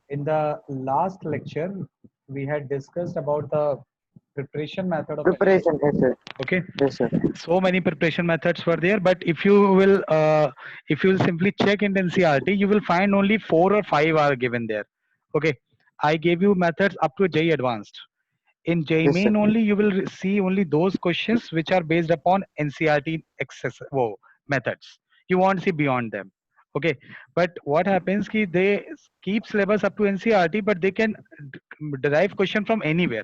In the last lecture, we had discussed about the preparation method of alkane. Preparation, yes, sir. Okay, Yes, sir. so many preparation methods were there, but if you will simply check in the NCRT, you will find only 4 or 5 are given there. Okay, I gave you methods up to JEE Advanced. In JEE Yes, sir. Main only, you will see only those questions which are based upon NCRT methods. You won't see beyond them. Okay, but what happens ki they keep syllabus up to NCRT, but they can derive question from anywhere.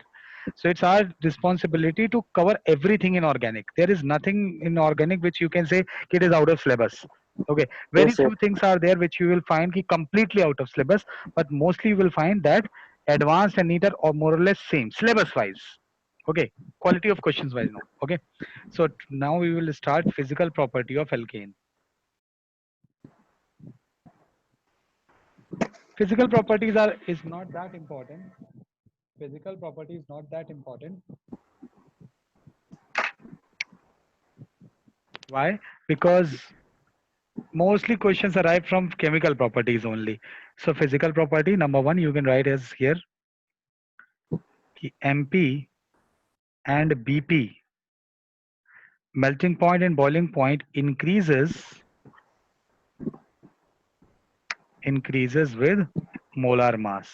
So it's our responsibility to cover everything in organic. There is nothing in organic which you can say it is out of syllabus. Okay, very Yes, sir. few things are there which you will find ki completely out of syllabus, but mostly you will find that advanced and neater or more or less same syllabus wise. Okay, quality of questions wise no. Okay, so now we will start physical property of alkane. Physical properties are is not that important. Physical property is not that important. Why? Because mostly questions arrive from chemical properties only. So physical property number one you can write as here MP and BP, melting point and boiling point increases with molar mass.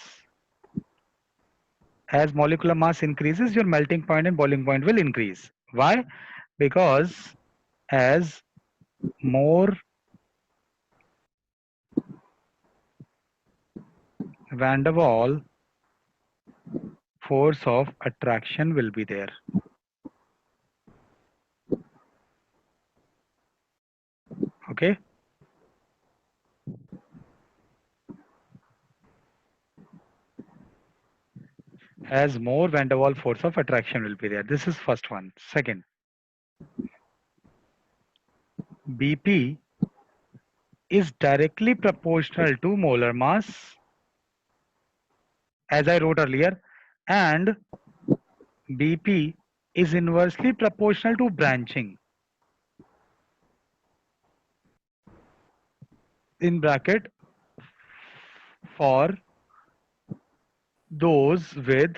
As molecular mass increases, your melting point and boiling point will increase. Why? Because as more van der Waal force of attraction will be there. Okay. As more van der Waal force of attraction will be there. This is first one. Second, BP is directly proportional to molar mass, as I wrote earlier, and BP is inversely proportional to branching. In bracket, for those with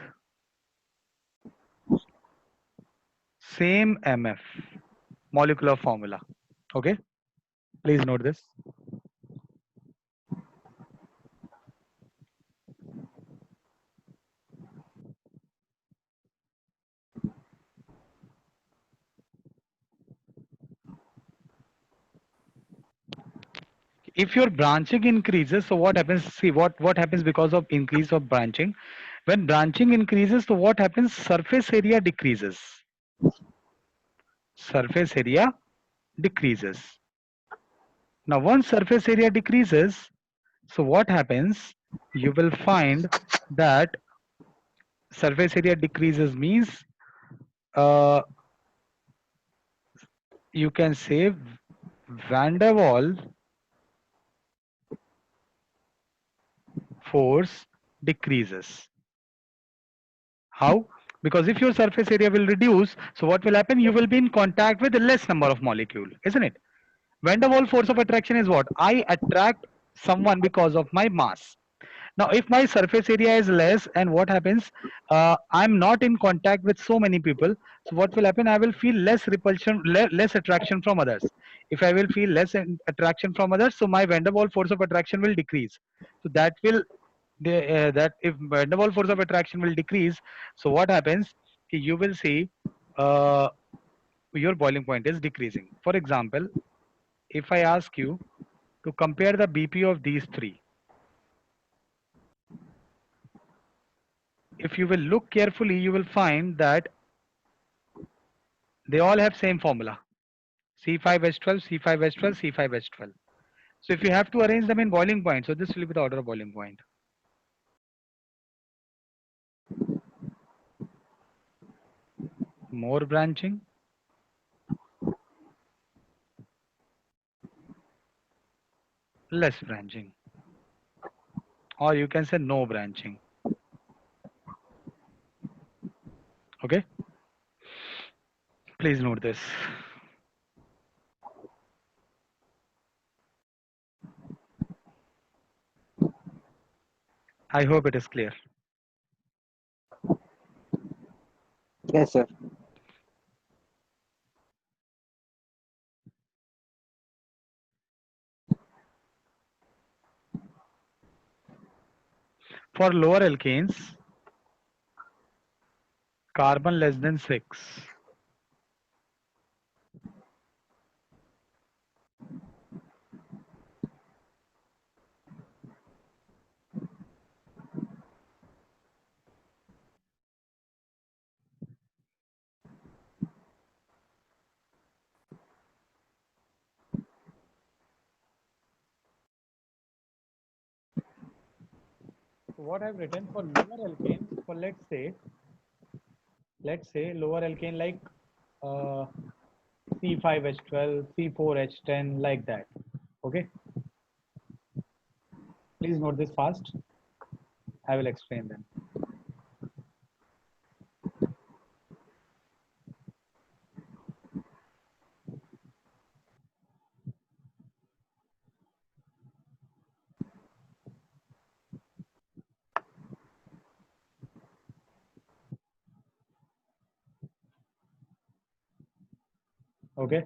same MF molecular formula. Okay, please note this. If your branching increases, so what happens? See what happens because of increase of branching. When branching increases, so what happens? Surface area decreases. Surface area decreases. Now, once surface area decreases, so what happens? You will find that surface area decreases means uh, you can say van der Waal force decreases. How? Because if your surface area will reduce, so what will happen? You will be in contact with a less number of molecule, isn't it? Van der Waal force of attraction is what? I attract someone because of my mass. Now, if my surface area is less, and what happens? I'm not in contact with so many people. So what will happen? I will feel less repulsion, less attraction from others. If I will feel less attraction from others, so my van der Waal force of attraction will decrease. So that will that if van der Waal force of attraction will decrease, so what happens? You will see uh, your boiling point is decreasing. For example, if I ask you to compare the BP of these three, if you will look carefully, you will find that they all have same formula: C5H12, C5H12, C5H12. So if you have to arrange them in boiling point, so this will be the order of boiling point. More branching, less branching, or you can say no branching. Okay, please note this. I hope it is clear. Yes, sir. For lower alkanes, carbon less than 6. So what I've written for lower alkanes, for let's say lower alkane like uh, C5H12, C4H10, like that. Okay, please note this fast. I will explain them. Okay,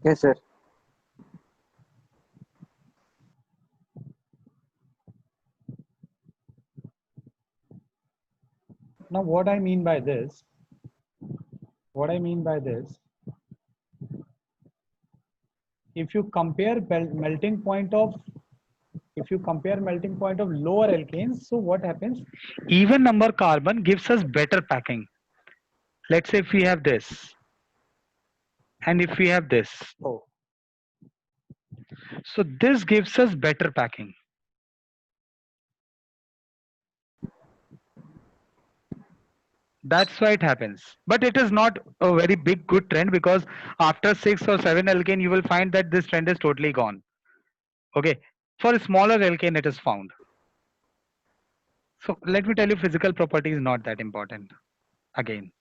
Yes, sir. now what I mean by this, if you compare melting point of lower alkanes, so what happens? Even number carbon gives us better packing. Let's say if we have this and if we have this. Oh, so this gives us better packing. That's why it happens. But it is not a very big good trend, because after 6 or 7 alkane, you will find that this trend is totally gone. Okay. For a smaller alkane, it is found. So let me tell you, physical property is not that important again.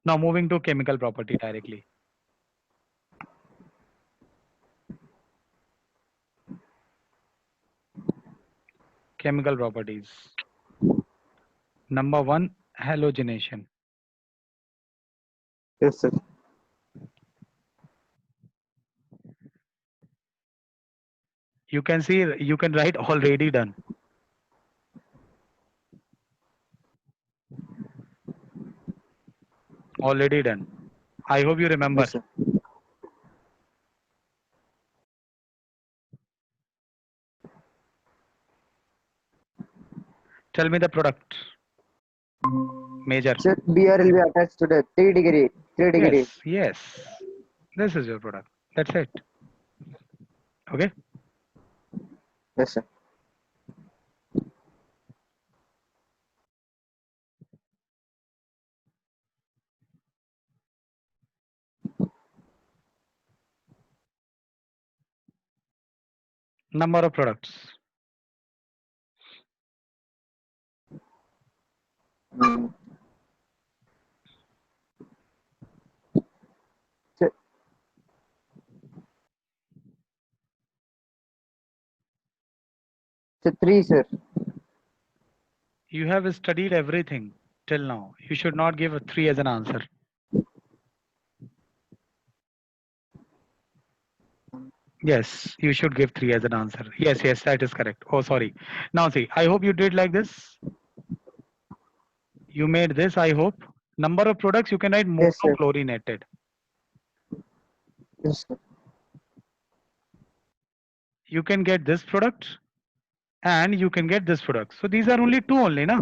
Now moving to chemical property directly. Chemical properties. Number one, halogenation. Yes, sir. You can see, you can write already done. Already done. I hope you remember. Yes, sir. Tell me the product. Major. Sir, BR will be attached to the 3 degree. 3 degree. Yes, yes. This is your product. That's it. Okay. Yes, sir. Number of products. Mm. Sir, sir, 3, sir. You have studied everything till now. You should not give a 3 as an answer. Yes, you should give 3 as an answer. Yes, yes, that is correct. Oh, sorry. Now see, I hope you did like this. You made this, I hope. Number of products, you can write Yes, sir. monochlorinated. Yes, sir. You can get this product and you can get this product. So these are only two only, na?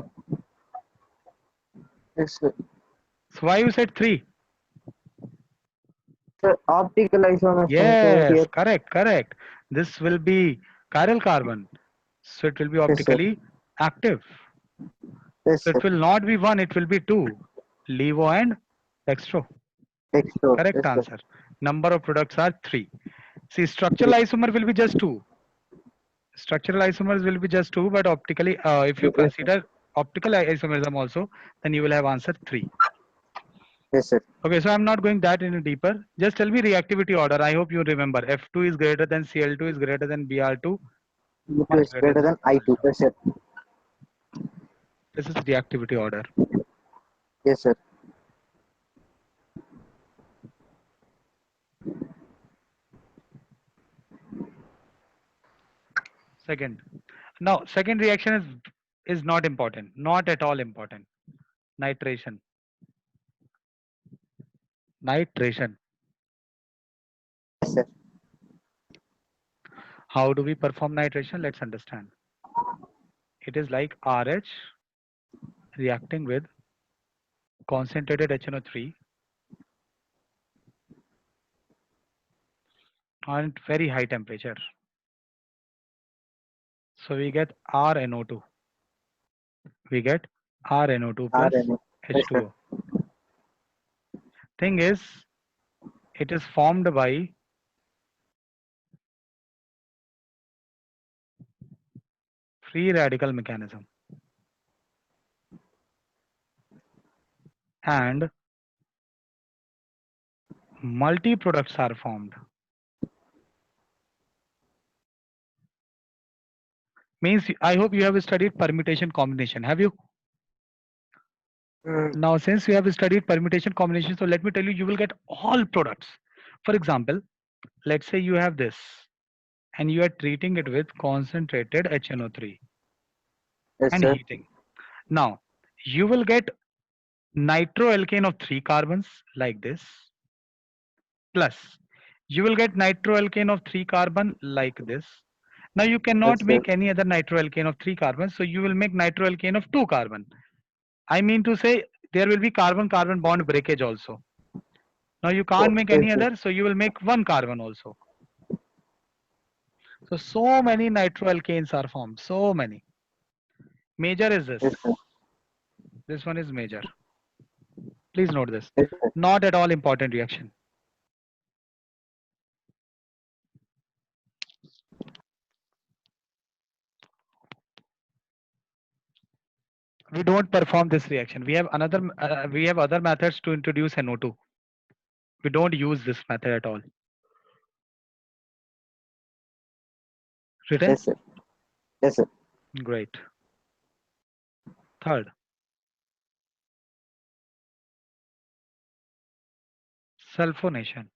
Yes, sir. So why you said 3? Sir, optical isomersal, sir, Yes, here. correct, correct. This will be chiral carbon. So it will be Yes, sir. optically active. Yes, So sir. it will not be 1, it will be 2. Levo and dextro. Extra. Correct Yes, sir. answer. Number of products are 3. See, structural 3. isomer will be just 2. Structural isomers will be just 2, but optically, if you Yes, sir. consider optical isomerism also, then you will have answer 3. Yes, sir. Okay, so I'm not going that in deeper. Just tell me reactivity order. I hope you remember. F2 is greater than Cl2 is greater than Br2. U2 Much is greater greater than than I2. I2. Yes, sir. This is reactivity order. Yes, sir. Second. Now, second reaction is not important, not at all important. Nitration. Nitration. Yes, sir. How do we perform nitration? Let's understand. It is like RH reacting with concentrated HNO3 on very high temperature. So we get RNO2. We get RNO2 plus RNA. Yes, sir. H2O. Thing is, it is formed by free radical mechanism, and multi products are formed. Means I hope you have studied permutation combination. Have you? Mm, Now, since you have studied permutation combination, so let me tell you, you will get all products. For example, let's say you have this and you are treating it with concentrated HNO3 yes, and sir. heating. Now, you will get nitroalkane of 3 carbons like this, plus you will get nitroalkane of 3 carbon like this. Now you cannot Yes, sir. make any other nitroalkane of 3 carbons, so you will make nitroalkane of 2 carbon. I mean to say there will be carbon carbon bond breakage also. Now you can't make Yes, any sir. other, so you will make one carbon also. So many nitroalkanes are formed, so many. Major is this. Yes, sir. This one is major. Please note this. Yes, sir. Not at all important reaction. We don't perform this reaction. We have other methods to introduce NO2. We don't use this method at all. Written? Yes, sir. Yes, sir. Great. Third, sulfonation.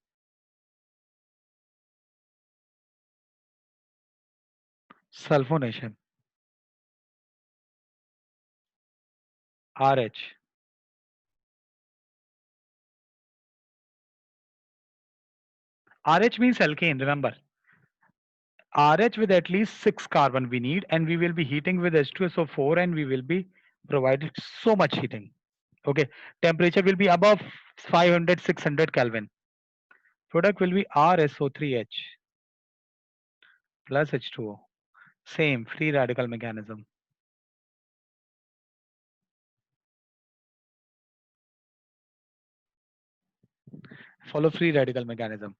Sulfonation. RH. RH means alkane, remember. RH with at least 6 carbon we need, and we will be heating with H2SO4, and we will be provided so much heating. Okay. Temperature will be above 500, 600 Kelvin. Product will be RSO3H plus H2O. Same free radical mechanism. Follow free radical mechanism.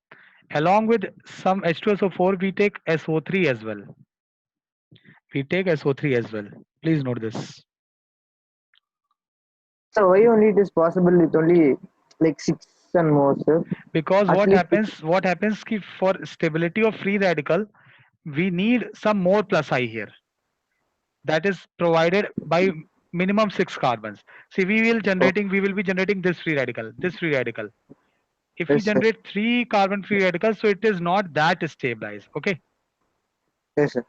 Along with some H2SO4, we take SO3 as well. We take SO3 as well. Please note this. So why only it is possible with only like six and more, sir? Because At least six. what happens ki for stability of free radical, we need some more plus I here. That is provided by minimum 6 carbons. See, Oh, we will be generating this free radical, this free radical. If we yes, sir. generate 3 carbon free radicals, so it is not that stabilized. Okay. Yes, sir.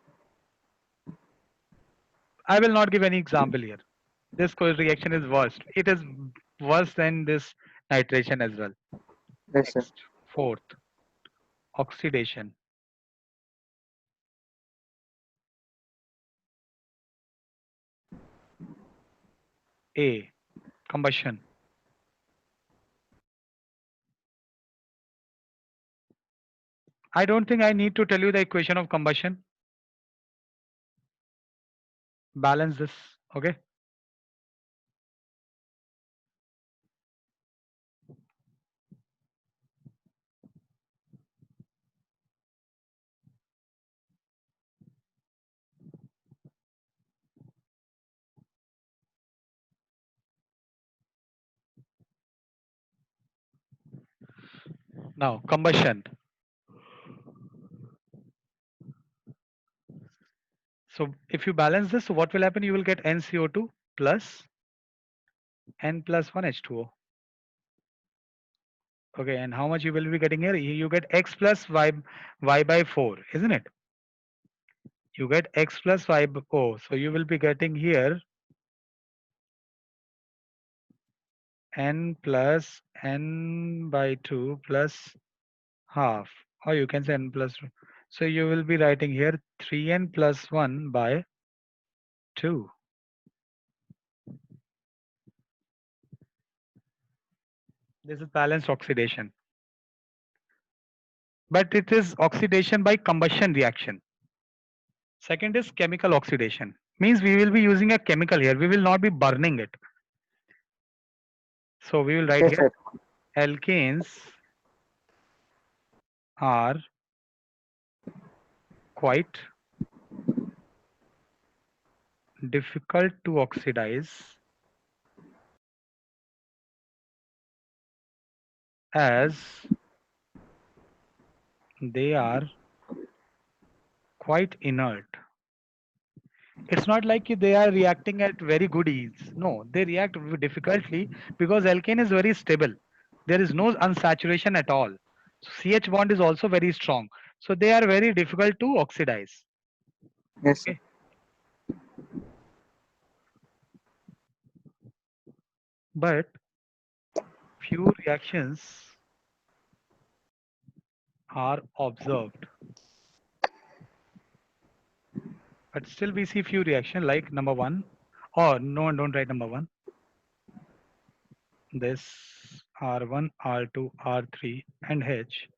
I will not give any example here. This reaction is worst. It is worse than this nitration as well. Yes, sir. Next, fourth, oxidation. A, combustion. I don't think I need to tell you the equation of combustion. Balance this. Okay. Now, combustion. So if you balance this, so what will happen? You will get NCO2 plus N plus 1 H2O. Okay, and how much you will be getting here? You get X plus Y by 4, isn't it? You get X plus Y by 4. So you will be getting here N plus N by 2 plus half, or you can say N plus 2. So you will be writing here 3N plus 1 by 2. This is balanced oxidation. But it is oxidation by combustion reaction. Second is chemical oxidation. Means we will be using a chemical here. We will not be burning it. So we will write Yes, here sir. alkanes are quite difficult to oxidize as they are quite inert. It's not like they are reacting at very good ease. No, they react difficultly because alkane is very stable. There is no unsaturation at all. So CH bond is also very strong. So they are very difficult to oxidize. Yes, sir. Okay. But few reactions are observed. But still we see few reaction like number one. Or no, don't write number one. This R1, R2, R3 and H.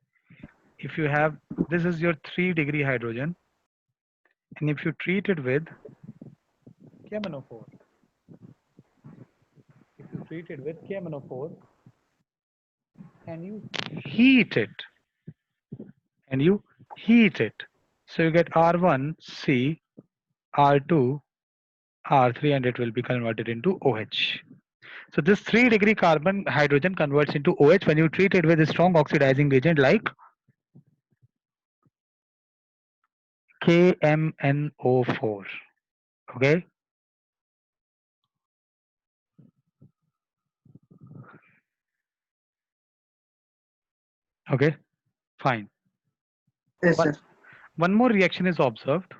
If you have, this is your 3-degree hydrogen. And if you treat it with KMNO4, if you treat it with KMNO4 and you heat it, and you heat it, so you get R1, C, R2, R3, and it will be converted into OH. So this 3-degree carbon hydrogen converts into OH when you treat it with a strong oxidizing reagent like KMNO4. Okay. Okay. Fine. Yes, One, sir. one more reaction is observed.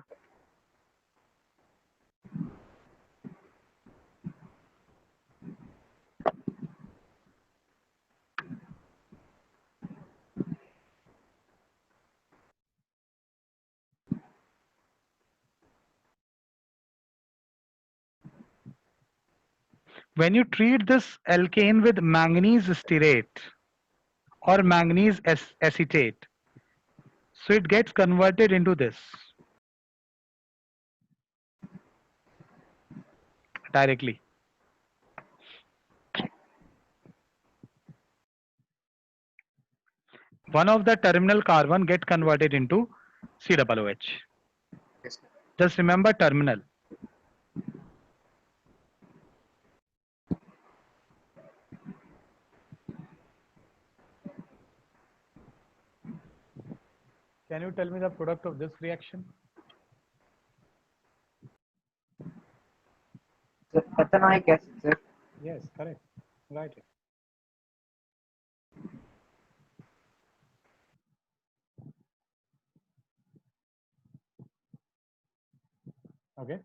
When you treat this alkane with manganese stearate or manganese acetate, so it gets converted into this directly. One of the terminal carbon get converted into COOH. Yes, sir. Just remember terminal. Can you tell me the product of this reaction? Sir, ethanoic acid, sir. Yes, correct. Write it. Okay.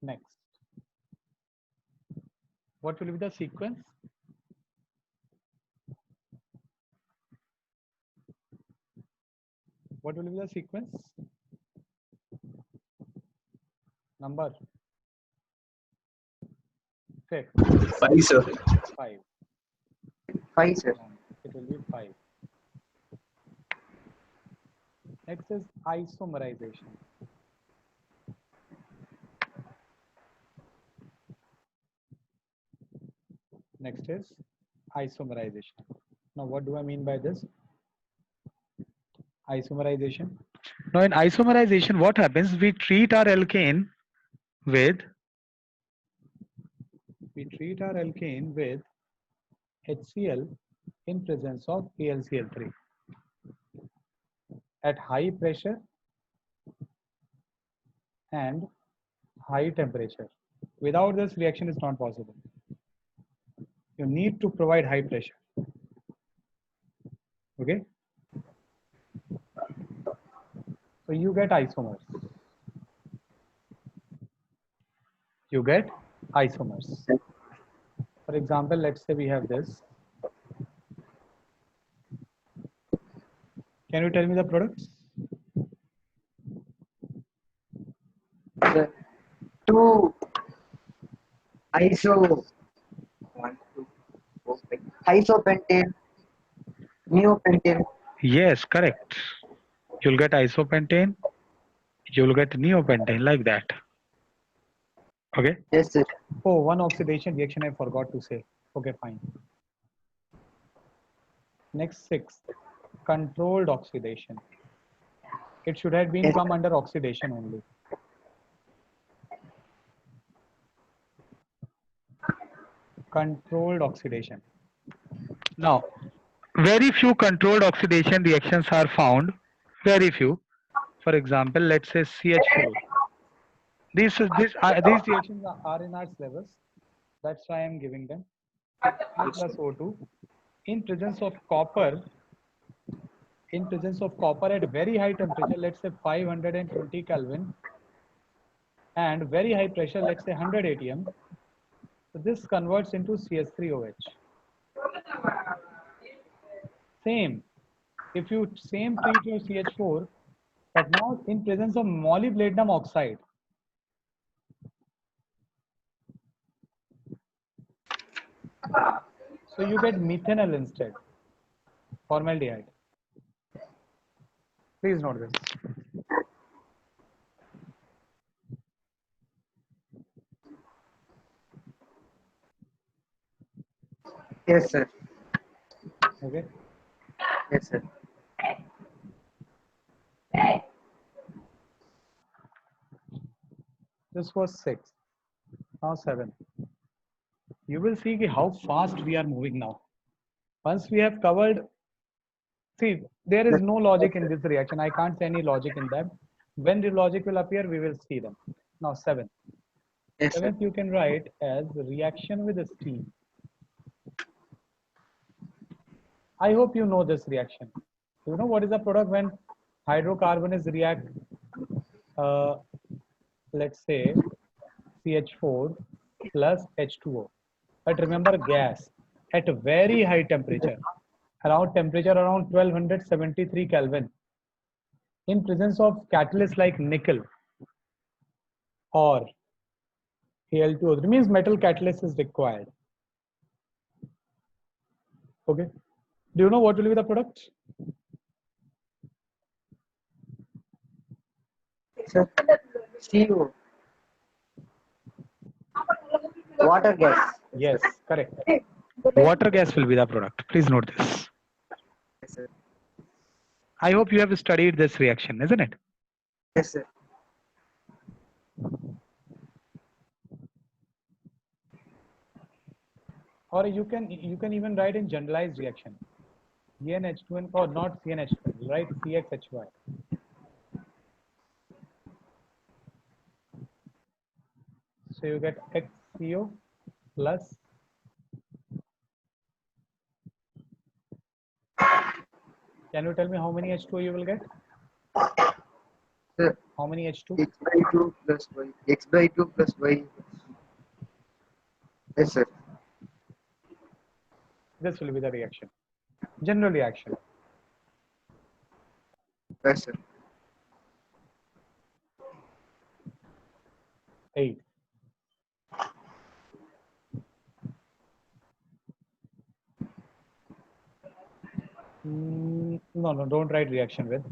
Next. What will be the sequence? What will be the sequence? Number 5. 5, sir. 5. 5, sir. It will be 5. Next is isomerization. Next is isomerization. Now, what do I mean by this? Isomerization. Now, in isomerization, what happens? We treat our alkane with HCl in presence of AlCl3 at high pressure and high temperature. Without this, reaction is not possible. You need to provide high pressure. Okay. So you get isomers. You get isomers. For example, let's say we have this. Can you tell me the products? The two iso one, two, four, five. Isopentane, neopentane. Yes, correct. You'll get isopentane. You'll get neopentane like that. Okay. Yes, sir. Oh, one oxidation reaction I forgot to say. Okay, fine. Next, sixth, controlled oxidation. It should have been Yes. come under oxidation only. Controlled oxidation. Now, very few controlled oxidation reactions are found. Very few. For example, let's say CH4. These reactions are in our syllabus. That's why I'm giving them. H plus O2 in presence of copper. In presence of copper at very high temperature, let's say 520 Kelvin, and very high pressure, let's say 100 atm. So this converts into CH3OH. Same. If you same treat your CH4, but now in presence of molybdenum oxide. So you get methanol instead, formaldehyde. Please note this. Yes, sir. Okay. Yes, sir. This was 6. Now 7. You will see how fast we are moving now. Once we have covered, see, there is no logic in this reaction. I can't say any logic in them. When the logic will appear, we will see them. Now 7. Yes, sir. 7th you can write as reaction with steam. I hope you know this reaction. You know what is the product when hydrocarbons react, let's say CH4 plus H2O. But remember gas at a very high temperature, around 1273 Kelvin, in presence of catalysts like nickel or Al2O. It means metal catalyst is required. Okay. Do you know what will be the product? Sir. CO. Water gas. Yes, correct. Water gas will be the product. Please note this. Yes, sir. I hope you have studied this reaction, isn't it? Yes, sir. Or you can even write in generalized reaction. CnH2n or not CnH2n, right? CxHy. So you get XCO plus. Can you tell me how many H2O you will get? Sir. How many H2? X by 2 plus y. X by 2 plus y. Yes, sir. This will be the reaction. General reaction. Yes, sir. 8. No, don't write reaction with.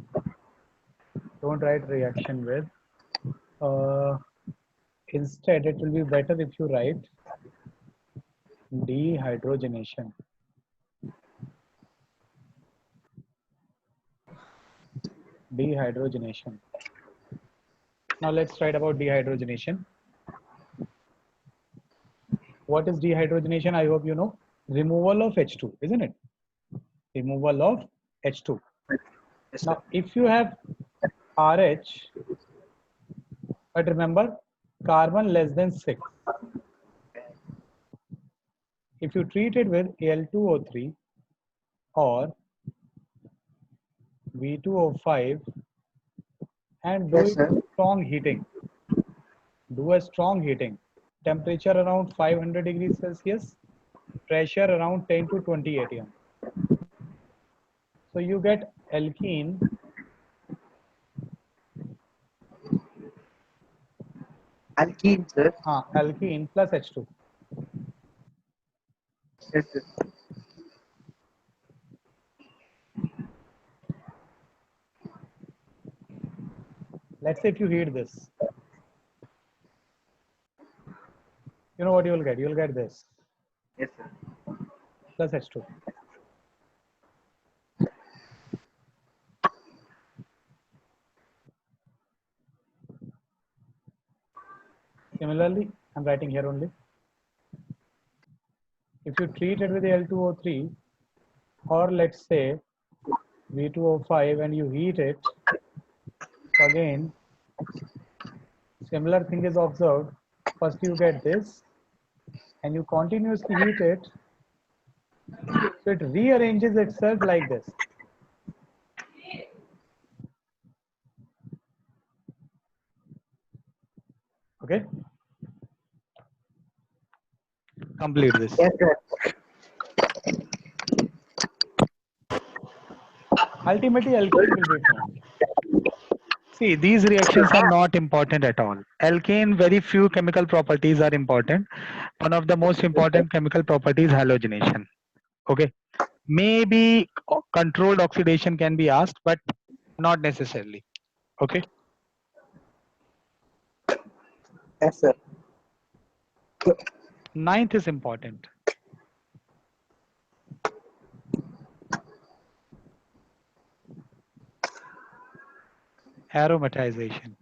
Don't write reaction with. Instead, it will be better if you write dehydrogenation. Dehydrogenation. Now let's write about dehydrogenation. What is dehydrogenation? I hope you know. Removal of H2, isn't it? Removal of H2. Yes, sir. Now, if you have RH, But remember, carbon less than 6. If you treat it with Al2O3 or V2O5 and do Yes, it sir. strong heating, do a strong heating, temperature around 500 degrees Celsius, pressure around 10 to 20 atm. So you get alkene Alkene, sir. alkene plus H2. Yes, sir. Let's say if you heat this, you know what you will get? You will get this Yes, sir. plus H2. Similarly, I'm writing here only. If you treat it with Al2O3 or let's say V2O5 and you heat it, so again, similar thing is observed. First you get this and you continuously heat it. So it rearranges itself like this. Okay. Complete this. Yes, sir. Ultimately, alkene will be formed. See, these reactions are not important at all. Alkane, very few chemical properties are important. One of the most important chemical properties is halogenation. Okay. Maybe controlled oxidation can be asked, but not necessarily. Okay. Yes, sir. Ninth is important. Aromatization.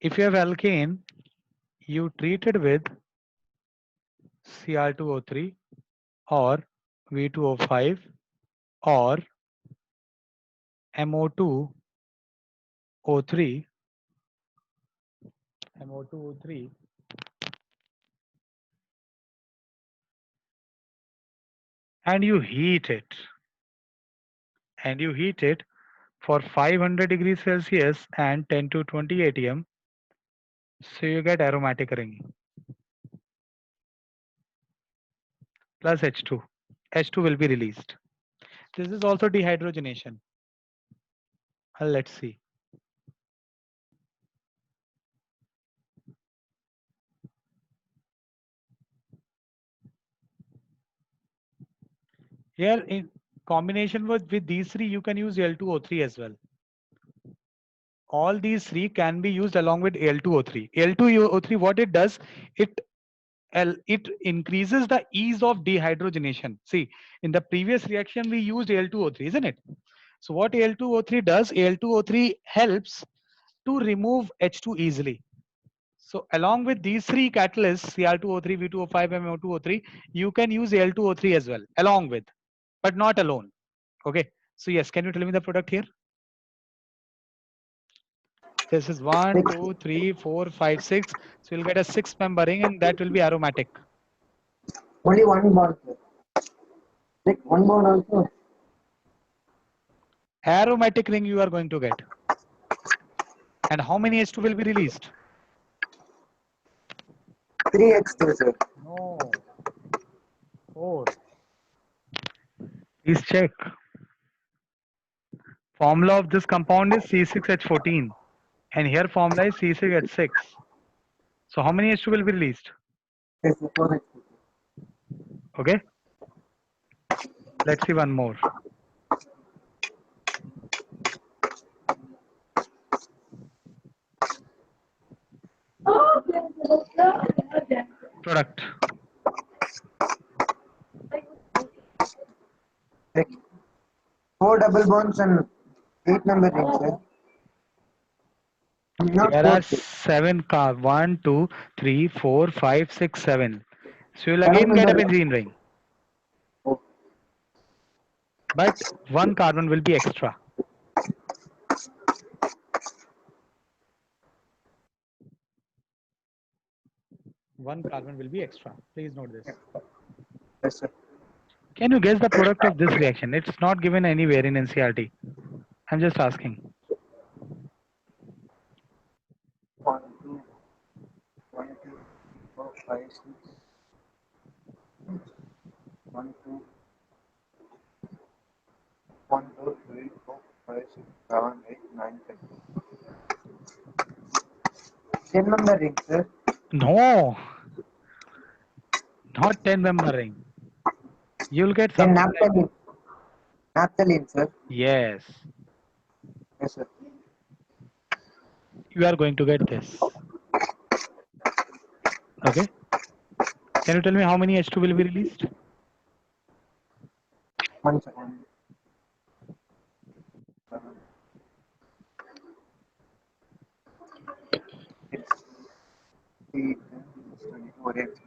If you have alkane, you treat it with Cr2O3 or V2O5 or MO2O3, MO2O3, and you heat it. And you heat it for 500 degrees Celsius and 10 to 20 atm. So you get aromatic ring plus H2. H2 will be released. This is also dehydrogenation. Let's see. Here in combination with these three, you can use Al2O3 as well. All these three can be used along with Al2O3. Al2O3, what it does, it increases the ease of dehydrogenation. See, in the previous reaction, we used Al2O3, isn't it? So what Al2O3 does, Al2O3 helps to remove H2 easily. So along with these three catalysts, Cr2O3, V2O5, and MO2O3, you can use Al2O3 as well, along with, but not alone. Okay. So yes, can you tell me the product here? This is 1, 2, 3, 4, 5, 6. So you'll get a 6-member ring and that will be aromatic. Only one bond, sir. Like one bond also. Aromatic ring you are going to get. And how many H2 will be released? 3x2, sir. No. 4. Please check. Formula of this compound is C6H14. And here formula is C6H6. So how many H2 will be released? Yes, sir. 4x2. Okay. Let's see one more. Product. Like 4 double bonds and 8-member rings, sir. Not There 4, are sir. 7 carbs. 1, 2, 3, 4, 5, 6, 7. 6, 6, 6, 7. So you'll 7 again get a member ring. benzene ring. Oh. but one carbon will be extra. One carbon will be extra. Please note this. Yes, sir. Can you guess the product of this reaction? It's not given anywhere in NCRT. I'm just asking. 1, 2, 1, 2, 4, 5, 6. 1, 2, 1, 2, 3, 4, 5, 6, 7, 8, 9, 10. 10 member ring, sir. No, not 10-member ring. You'll get Then something like, naphthalene. Naphthalene, sir. yes, Yes, sir. you are going to get this. Okay. Can you tell me how many H2 will be released? 1 second. 7, 6, 8, 22. What else?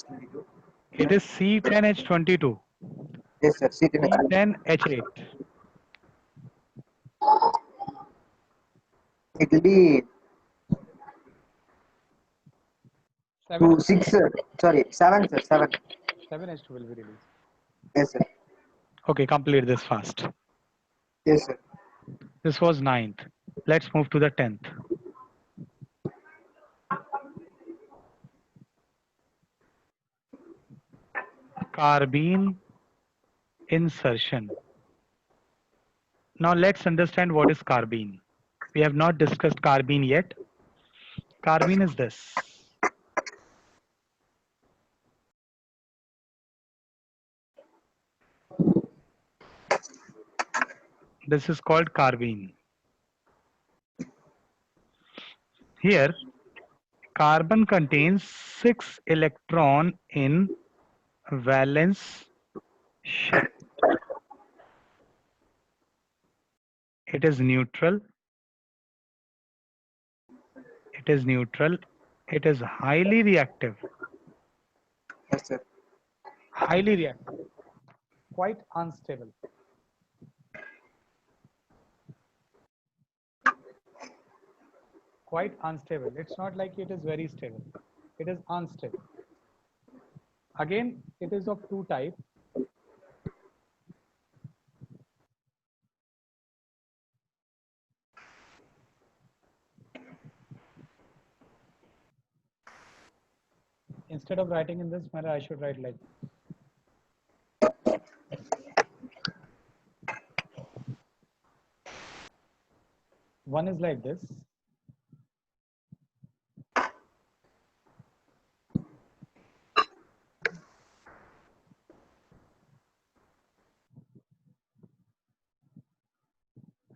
22. It is C10H22, Yes, sir. C10. C10H8. It will be 7, 2, 6, sir. Sorry, 7, sir. 7. 7H2 will be released. Yes, sir. Okay, complete this fast. Yes, sir. This was 9th. Let's move to the 10th. Carbene insertion. Now let's understand what is carbene. We have not discussed carbene yet. Carbene is this. This is called carbene. Here, carbon contains 6 electron in valence shell. It is neutral. It is neutral. It is highly reactive. Yes, sir. Highly reactive. Quite unstable. Quite unstable. It's not like it is very stable. It is unstable. Again, it is of two types. Instead of writing in this manner, I should write like one is like this.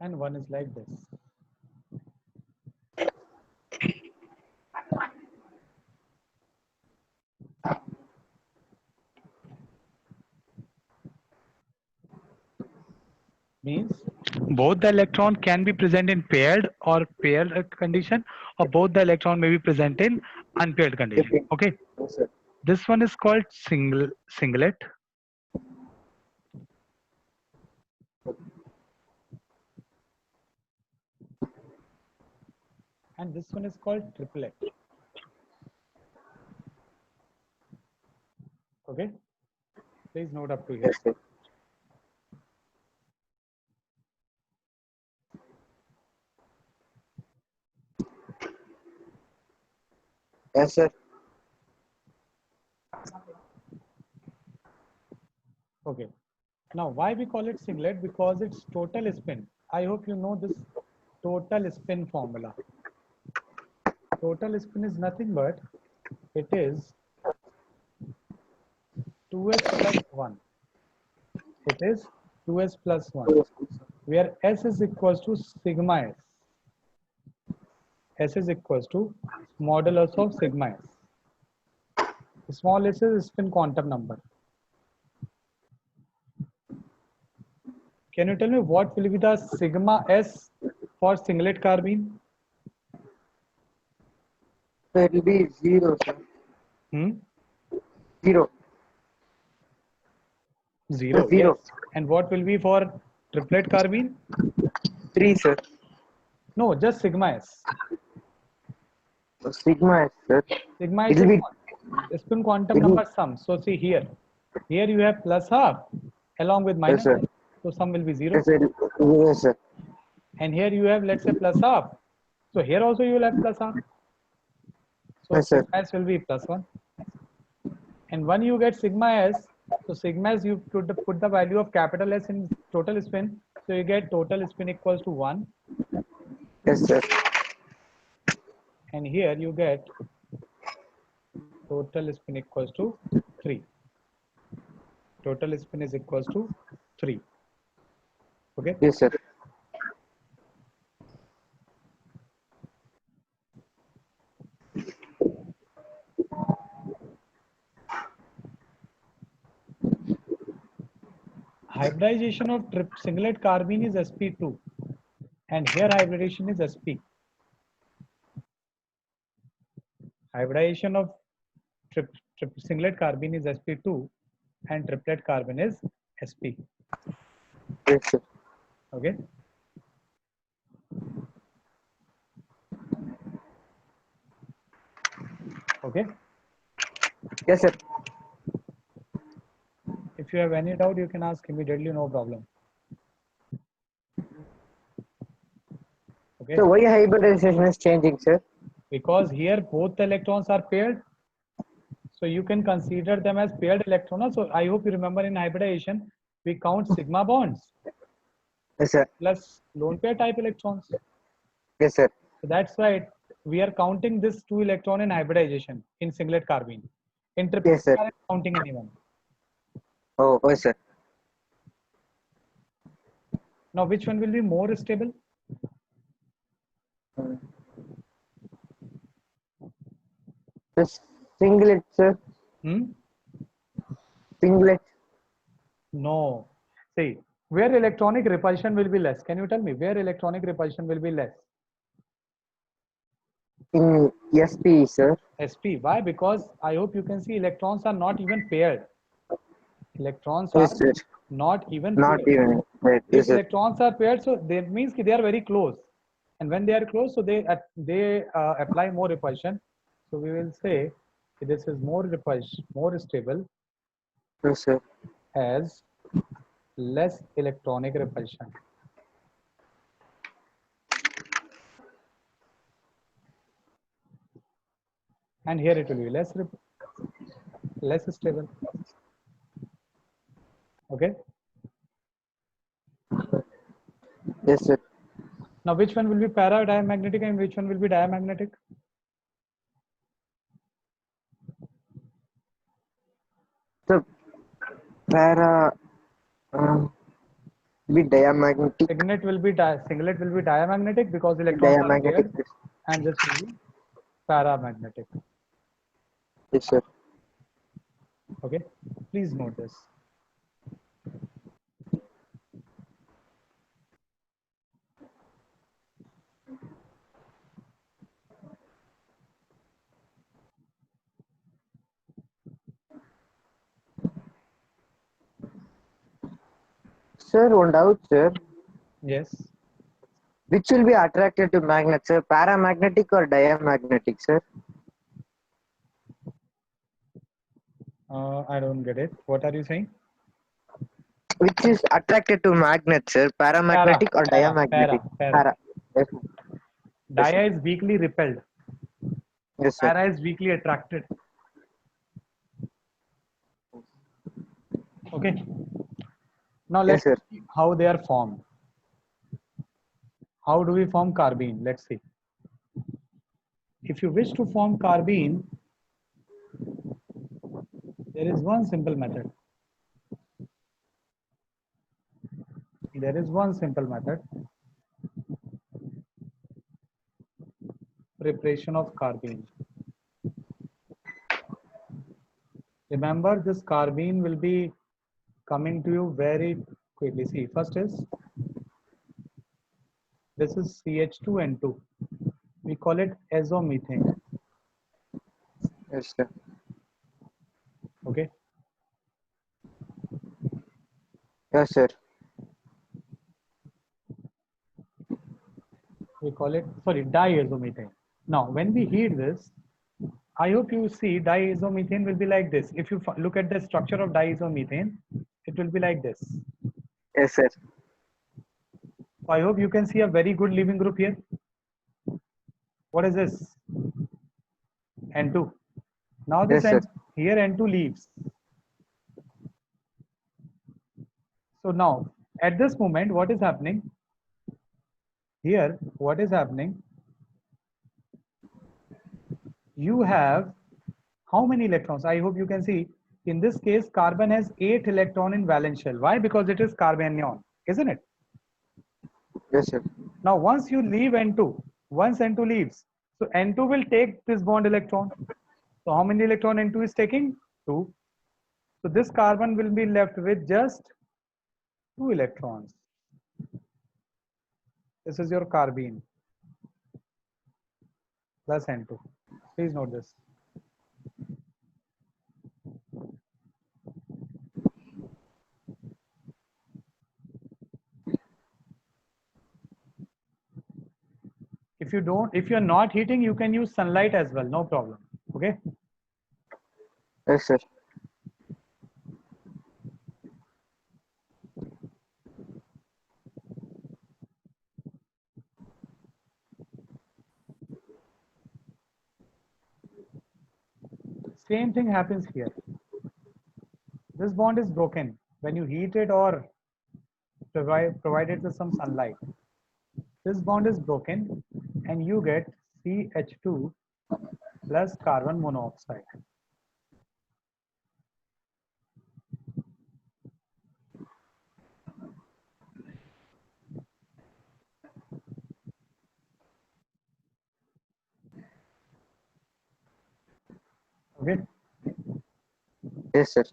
And one is like this. Means both the electron can be present in paired condition, or both the electron may be present in unpaired condition. Okay. Yes, sir. This one is called singlet. And this one is called triplet. Okay. Please note up to here. Yes, sir. Yes, sir. Okay. Now, why we call it singlet? Because it's total spin. I hope you know this total spin formula. Total spin is nothing but it is 2s plus 1. It is 2s plus 1, where s is equals to sigma s. S is equals to modulus of sigma s. Small s is spin quantum number. Can you tell me what will be the sigma s for singlet carbene? So it will be 0, sir. Hmm? 0. 0. 0. Yes. And what will be for triplet carbene? 3, sir. No, just sigma s. Sigma S, sir. Sigma It is will a be. spin quantum It will- number sum. So see here. Here you have plus half along with Yes, minus sir. half. So sum will be 0. Yes, sir. Yes, sir. And here you have, let's say, plus half. So here also you will have plus half. So Yes, sir. sigma s will be plus 1. And when you get sigma s, so sigma s you put the value of capital S in total spin. So you get total spin equals to 1. Yes, sir. And here you get total spin equals to 3. Total spin is equals to 3. Okay. Yes, sir. Hybridization of singlet carbene is sp2, and here hybridization is sp. Hybridization of singlet carbene is sp2, and triplet carbene is sp. Yes, sir. Okay. Okay. Yes, sir. If you have any doubt, you can ask immediately, no problem. Okay. So why hybridization is changing, sir? Because here both the electrons are paired, so you can consider them as paired electrons. So I hope you remember in hybridization we count sigma bonds Yes, sir. plus lone pair type electrons. Yes, sir. So that's why we are counting this 2 electron in hybridization in singlet carbene. In triplet Yes, sir. we aren't counting anyone. Oh, yes, sir. Now which one will be more stable? The singlet, sir. Hmm? Singlet. No. See, where electronic repulsion will be less? Can you tell me where electronic repulsion will be less? In SP, sir. sp. Why? Because I hope you can see electrons are not even paired. Electrons are Yes, sir. not even Not paired. even. Right. If Yes, sir. electrons are paired, so that means they are very close. And when they are close, so they apply more repulsion. So we will say this is more repulsion, more stable, Yes, sir. has less electronic repulsion. And here it will be less stable. Okay. Yes, sir. Now which one will be para-diamagnetic and which one will be diamagnetic? So, para be diamagnetic. Singlet will be diamagnetic because electrons are Diamagnetic. paired, and this will be paramagnetic. Yes, sir. Okay, please note this. Sir, one doubt, sir. Yes. Which will be attracted to magnets, sir? Paramagnetic or diamagnetic, sir? I don't get it. What are you saying? Which is attracted to magnets, sir? Paramagnetic or diamagnetic? Para. Para. Yes, sir. Yes, sir. Dia is weakly repelled. Yes, sir. Para is weakly attracted. Okay. Now Yes, let's sir. see how they are formed. How do we form carbene? Let's see. If you wish to form carbene, there is one simple method. There is one simple method. Preparation of carbene. Remember, this carbene will be coming to you very quickly. See, first is this is CH2N2. We call it azomethane. Yes, sir. Okay. Yes, sir. We call it, sorry, diazomethane. Now, when we heat this, I hope you see diazomethane will be like this. If you look at the structure of diazomethane, it will be like this. Yes, sir. So I hope you can see a very good leaving group here. What is this? N2. Now this Yes, sir. here N2 leaves. So now at this moment, what is happening? Here, what is happening? You have how many electrons? I hope you can see. In this case, carbon has 8 electron in valence shell. Why? Because it is carbanion, isn't it? Yes, sir. Now, once you leave N2, once N2 leaves, so N2 will take this bond electron. So how many electron N2 is taking? 2. So this carbon will be left with just 2 electrons. This is your carbene plus N2. Please note this. If you're not heating, you can use sunlight as well, no problem. Okay. Yes, sir. Same thing happens here. This bond is broken when you heat it or provide it with some sunlight. This bond is broken and you get CH2 plus carbon monoxide. Okay. Yes, sir.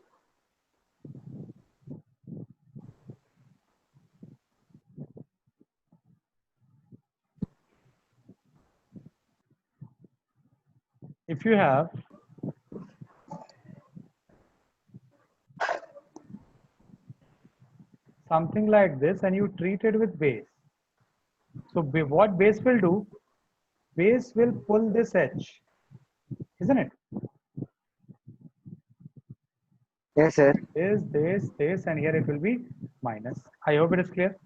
If you have something like this and you treat it with base, so what base will do? Base will pull this H, isn't it? Yes, sir. This, and here it will be minus. I hope it is clear.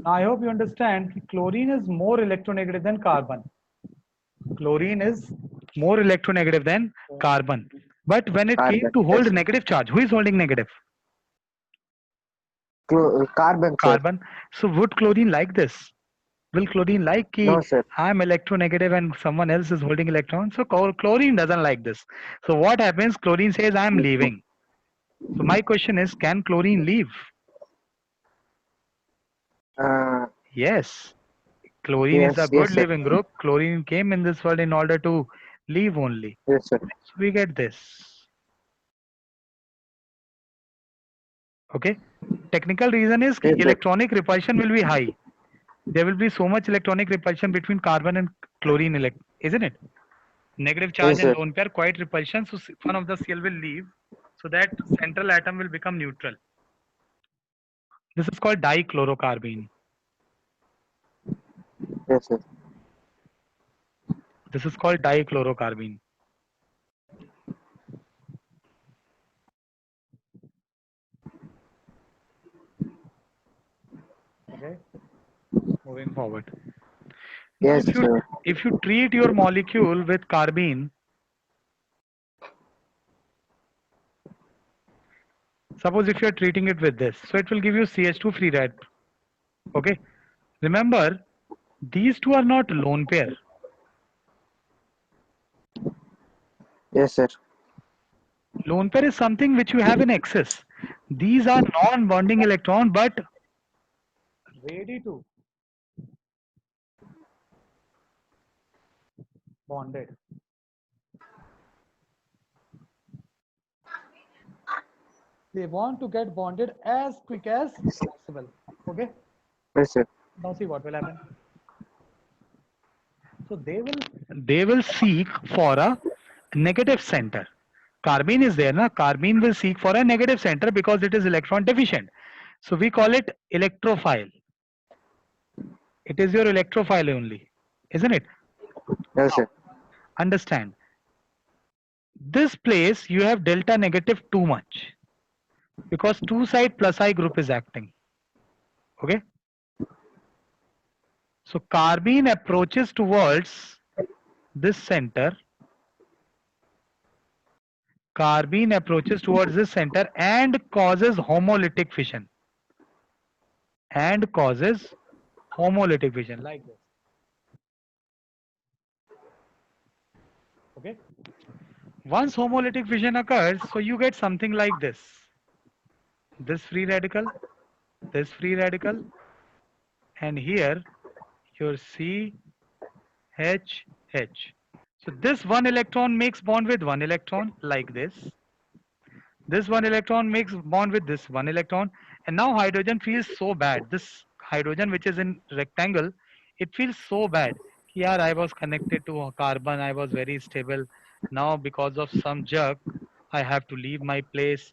Now I hope you understand that chlorine is more electronegative than carbon. Chlorine is more electronegative than carbon. But when it came Carbon. to hold Yes. negative charge, who is holding negative? Carbon, sir. Carbon. So would chlorine like this? Will chlorine like No, sir. I'm electronegative and someone else is holding electron? So chlorine doesn't like this. So what happens? Chlorine says I'm leaving. So my question is, can chlorine leave? Uh, Yes. Chlorine is a yes, good yes, sir. living group. Chlorine came in this world in order to leave only. Yes, sir. So we get this. Okay. Technical reason is Yes, sir. electronic repulsion will be high. There will be so much electronic repulsion between carbon and chlorine, isn't it? Negative charge Yes, and sir. lone pair quite repulsion. So one of the Cl will leave. So that central atom will become neutral. This is called dichlorocarbene. Yes, sir. This is called dichlorocarbene. Okay. Moving forward. Now, Yes, sir. if you treat your molecule with carbene, suppose if you are treating it with this, so it will give you CH2 free rad. Okay. Remember, these two are not lone pair. Yes, sir. Lone pair is something which you have in excess. These are non-bonding electron, but ready to bonded. They want to get bonded as quick as possible. Okay. Yes, sir. Now see what will happen. So they will seek for a negative center. Carbene is there, na? Carbene will seek for a negative center because it is electron deficient. So we call it electrophile. It is your electrophile only, isn't it? Yes, Now, sir. understand. This place you have delta negative too much because two side plus I group is acting. Okay. So carbene approaches towards this center. Carbene approaches towards this center and causes homolytic fission. And causes homolytic fission like this. Okay. Once homolytic fission occurs, so you get something like this. This free radical, this free radical, and here your C H H. So this one electron makes bond with one electron like this. This one electron makes bond with this one electron, and now hydrogen feels so bad. This hydrogen which is in rectangle, it feels so bad. Here I was connected to a carbon, I was very stable. Now because of some jerk, I have to leave my place.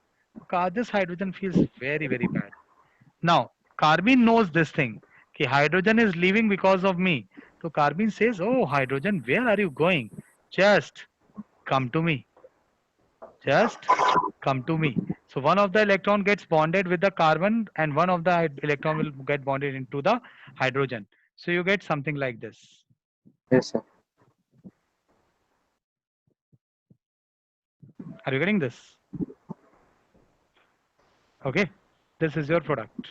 This hydrogen feels very very bad. Now, carbene knows this thing. Ki hydrogen is leaving because of me. So carbene says, "Oh, hydrogen, where are you going? Just come to me. Just come to me." So one of the electron gets bonded with the carbon, and one of the electron will get bonded into the hydrogen. So you get something like this. Yes, sir. Are you getting this? Okay. This is your product.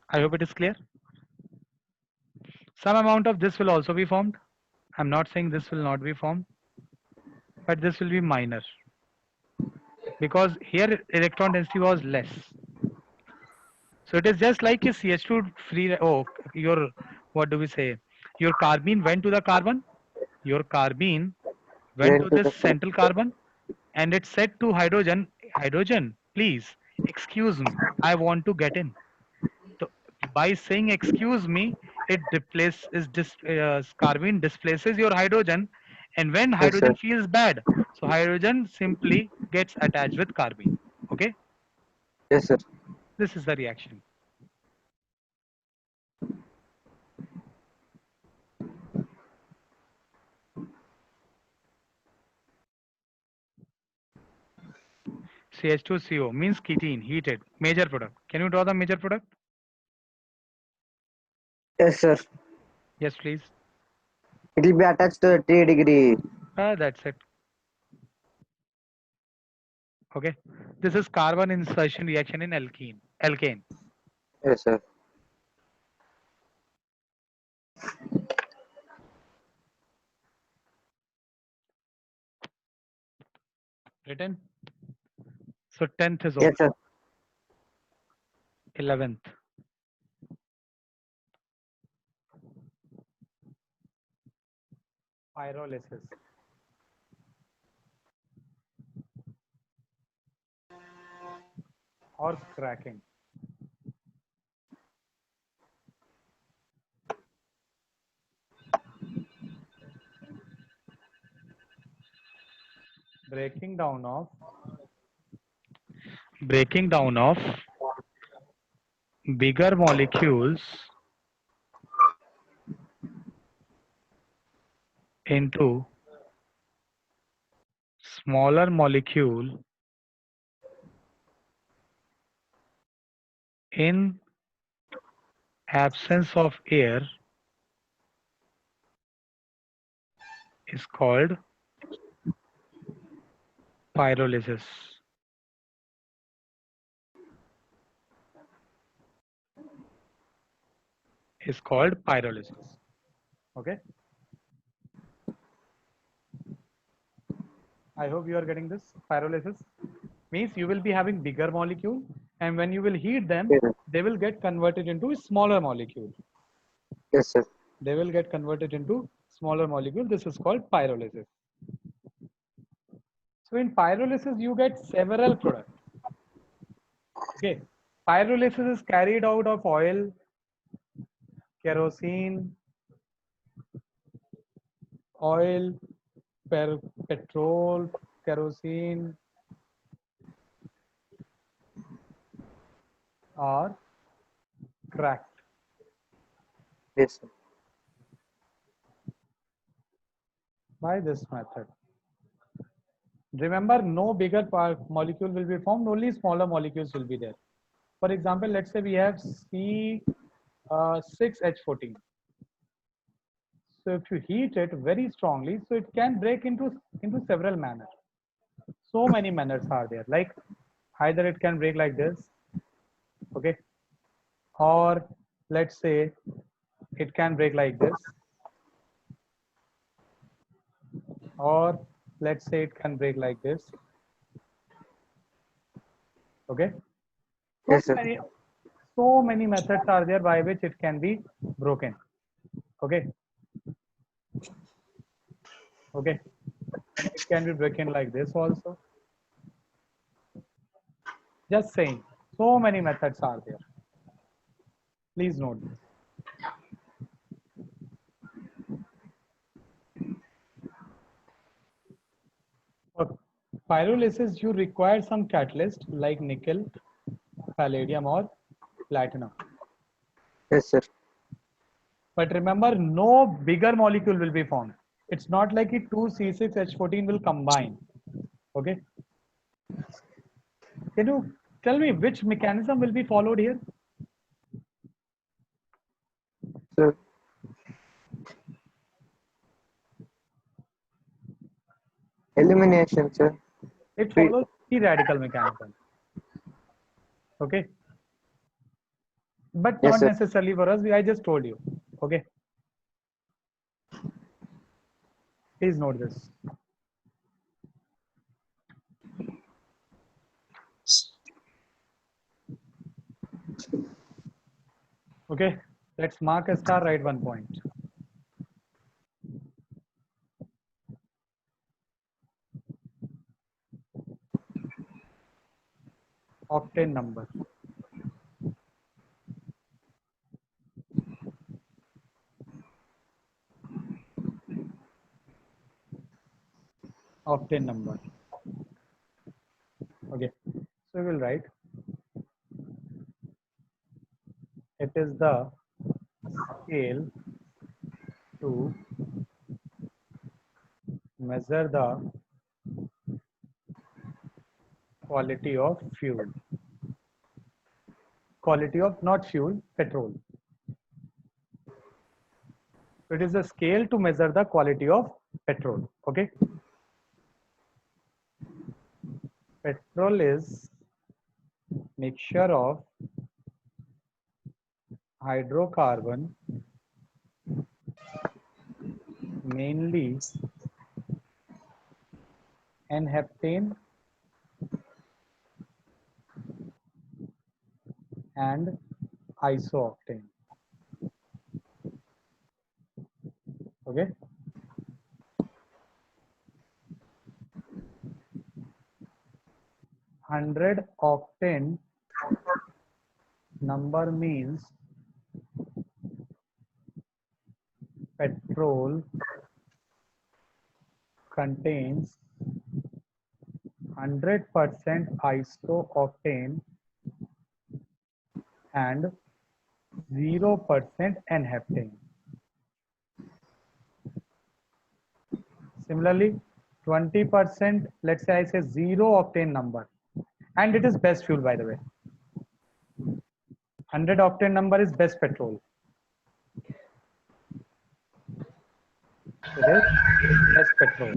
I hope it is clear. Some amount of this will also be formed. I'm not saying this will not be formed, but this will be minor because here electron density was less. So it is just like a CH2 free. Oh, your what do we say? Your carbene went to the carbon. Your carbene went Went to to this the central carbon, and it said to hydrogen, "Hydrogen, please excuse me. I want to get in." So by saying "excuse me," it carbene displaces your hydrogen, and when yes, sir. hydrogen feels bad, so hydrogen simply gets attached with carbene. Okay, Yes, sir. this is the reaction. CH2CO means ketene, heated. Major product. Can you draw the major product? Yes, sir. Yes, please. It will be attached to the 3-degree. That's it. Okay. This is carbon insertion reaction in alkene. Alkane. Yes, sir. Written. So 10th is Yes, over. sir. 11th. Pyrolysis. Or cracking. Breaking down of breaking down of bigger molecules into smaller molecule in absence of air is called pyrolysis. Is called pyrolysis. Okay. I hope you are getting this. Pyrolysis means you will be having bigger molecule, and when you will heat them, Yes, sir. they will get converted into smaller molecule. Yes, sir. They will get converted into smaller molecule. This is called pyrolysis. So in pyrolysis, you get several products. Okay. Pyrolysis is carried out of oil, kerosene, oil, petrol, kerosene are cracked. Yes, sir. By this method. Remember, no bigger molecule will be formed, only smaller molecules will be there. For example, let's say we have C6H14. So if you heat it very strongly, so it can break into several manners. So many manners are there. Like either it can break like this, okay, or let's say it can break like this, or let's say it can break like this, okay. So Yes, sir. many, so many methods are there by which it can be broken, okay. Okay, it can be broken like this also. Just saying, so many methods are there. Please note this. For pyrolysis, you require some catalyst like nickel, palladium, or platinum. Yes, sir. But remember, no bigger molecule will be formed. It's not like it 2C6H14 will combine. Okay. Can you tell me which mechanism will be followed here? Sir. Elimination, sir. It Free. follows free radical mechanism. Okay. But Yes, not sir. necessarily for us. I just told you. Okay. Please note this. Okay. Let's mark a star, write 1 point. Octane number. Octane number. Okay. So we will write it is the scale to measure the quality of fuel. Quality of not fuel, petrol. It is a scale to measure the quality of petrol. Okay. Petrol is mixture of hydrocarbon, mainly N-heptane and isooctane. Okay. 100 octane number means petrol contains 100% isooctane and 0% N-heptane. Similarly, 20%, let's say I say 0 octane number, and it is best fuel by the way. 100 octane number is best petrol. It is best petrol.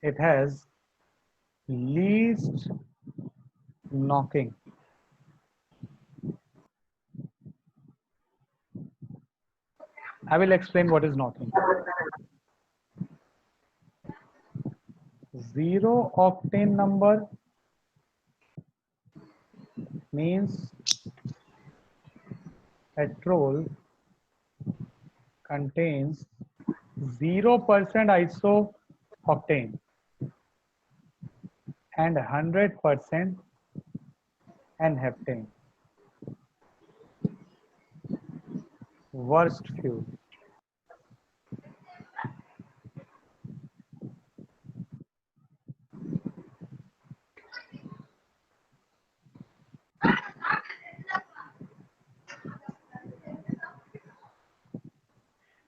It has least knocking. I will explain what is knocking. 0 octane number means petrol contains 0% isooctane and 100% N-heptane. worst fuel.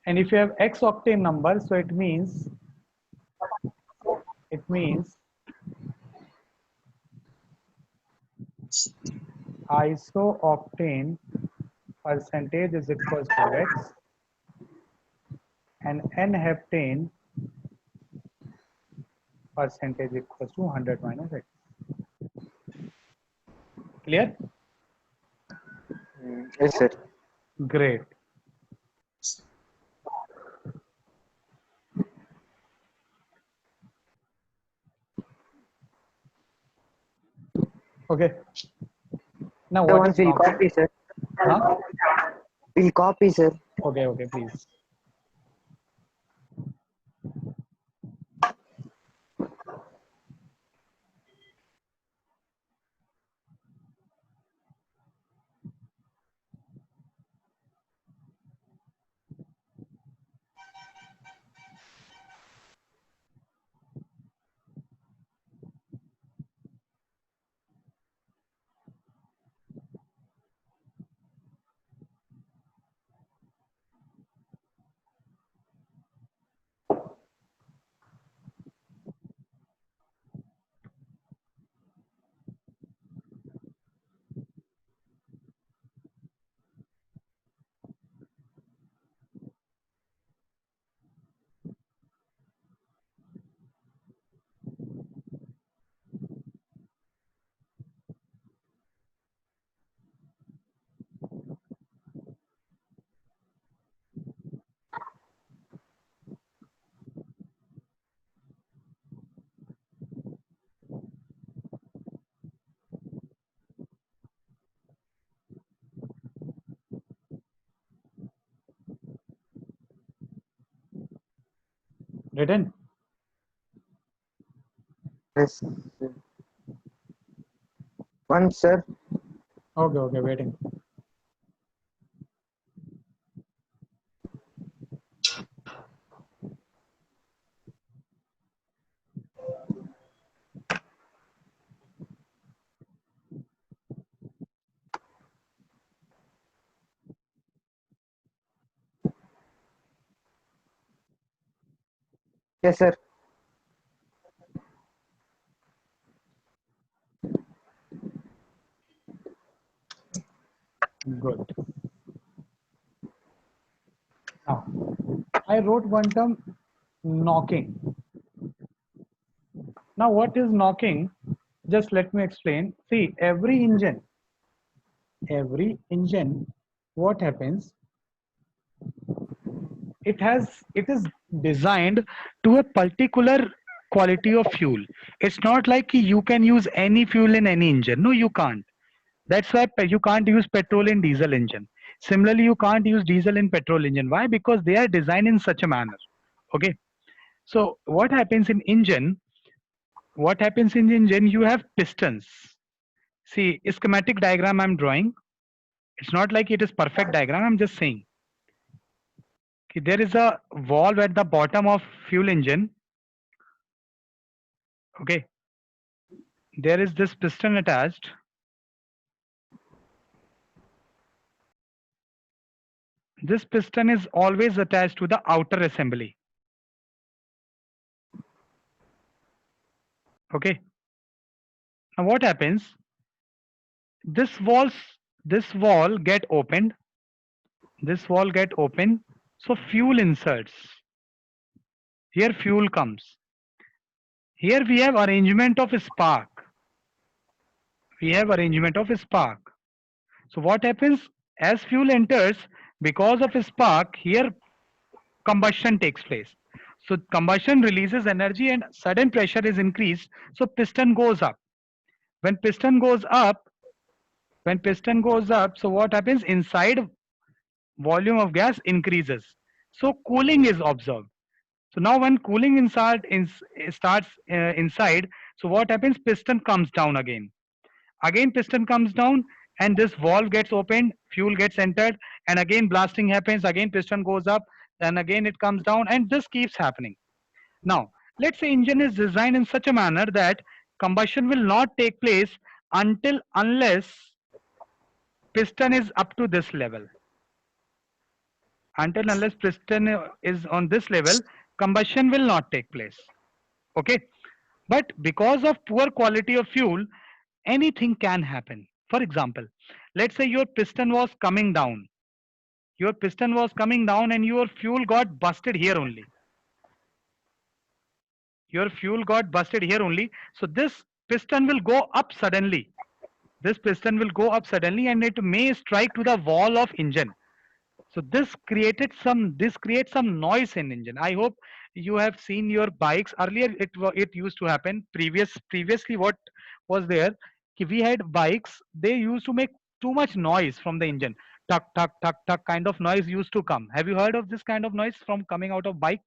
And if you have X octane number, so it means isooctane percentage is equals to X and N-heptane percentage equals to 100 minus X. Clear? Yes, sir. Great. Okay. Now So what once is we'll knocking? copy, sir. Huh? We'll copy, sir. Okay, okay, please. Written? Yes. Once, sir. Okay, okay, waiting. Yes, sir. Good. Now, I wrote one term, knocking. Now, what is knocking? Just let me explain. See, every engine, what happens? It is designed to a particular quality of fuel. It's not like you can use any fuel in any engine. No, you can't. That's why you can't use petrol in diesel engine. Similarly, you can't use diesel in petrol engine. Why? Because they are designed in such a manner. Okay. So what happens in engine? What happens in engine? You have pistons. See, schematic diagram I'm drawing. It's not like it is perfect diagram. I'm just saying. Okay, there is a valve at the bottom of fuel engine. Okay. There is this piston attached. This piston is always attached to the outer assembly. Okay. Now what happens? This walls, this wall get opened. This wall get open. So fuel inserts. Here fuel comes. Here we have arrangement of spark. We have arrangement of spark. So what happens as fuel enters, because of spark, here combustion takes place. So combustion releases energy and sudden pressure is increased. So piston goes up. When piston goes up, so what happens inside? Volume of gas increases. So cooling is observed. So now when cooling starts inside, so what happens? Piston comes down again. Again piston comes down and this valve gets opened, fuel gets entered, and again blasting happens, again piston goes up, then again it comes down, and this keeps happening. Now, let's say engine is designed in such a manner that combustion will not take place unless piston is up to this level. Until unless piston is on this level, combustion will not take place. Okay, but because of poor quality of fuel, anything can happen. For example, let's say your piston was coming down. Your piston was coming down and your fuel got busted here only. Your fuel got busted here only. So this piston will go up suddenly. This piston will go up suddenly and it may strike to the wall of engine. So this creates some noise in engine. I hope you have seen your bikes earlier. It used to happen previously. What was there? We had bikes. They used to make too much noise from the engine. Tuck tuck tuck tuck kind of noise used to come. Have you heard of this kind of noise from coming out of bike?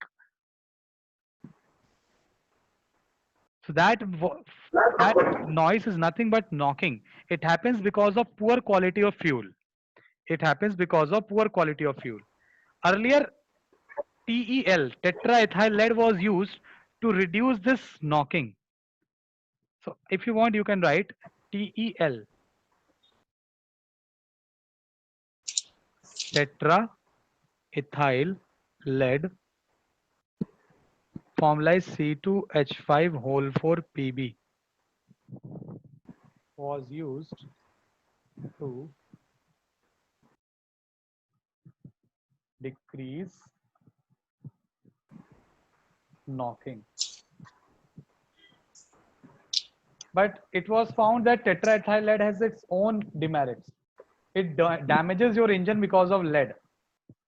So that noise is nothing but knocking. It happens because of poor quality of fuel. It happens because of poor quality of fuel. Earlier, TEL, tetraethyl lead, was used to reduce this knocking. So if you want, you can write TEL, tetraethyl lead, formula is C2H5 whole 4 Pb, was used to decrease knocking. But it was found that tetraethyl lead has its own demerits. It damages your engine because of lead.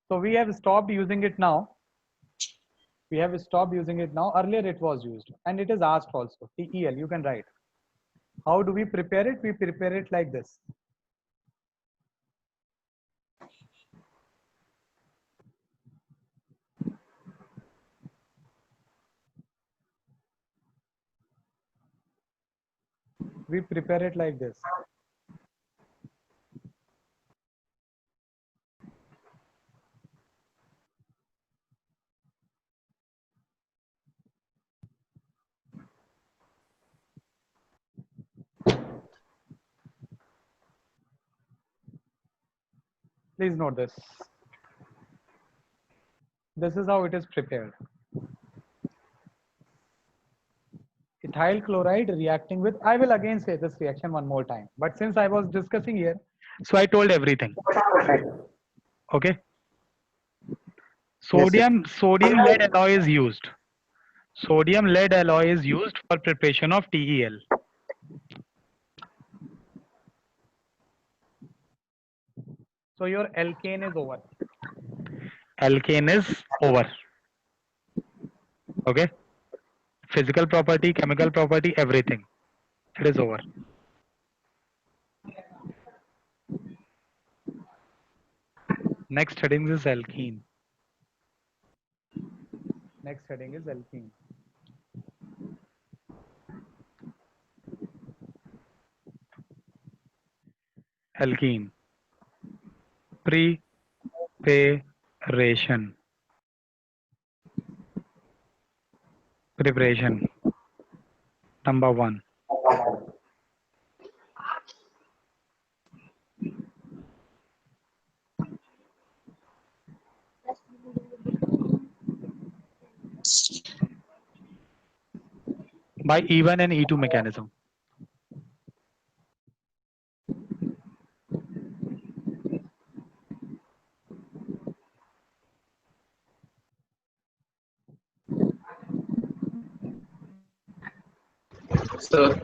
So we have stopped using it now. We have stopped using it now. Earlier it was used and it is asked also. TEL, you can write. How do we prepare it? We prepare it like this. We prepare it like this. Please note this. This is how it is prepared. Ethyl chloride reacting with, I will again say this reaction one more time, but since I was discussing here, so I told everything. Okay. Yes, sir. Sodium lead alloy is used. Sodium lead alloy is used for preparation of TEL. So your alkane is over. Alkane is over. Okay. Physical property, chemical property, everything. It is over. Next heading is alkene. Next heading is alkene. Alkene. Preparation. Preparation. Number 1. By E1 and E2 mechanism. Sir,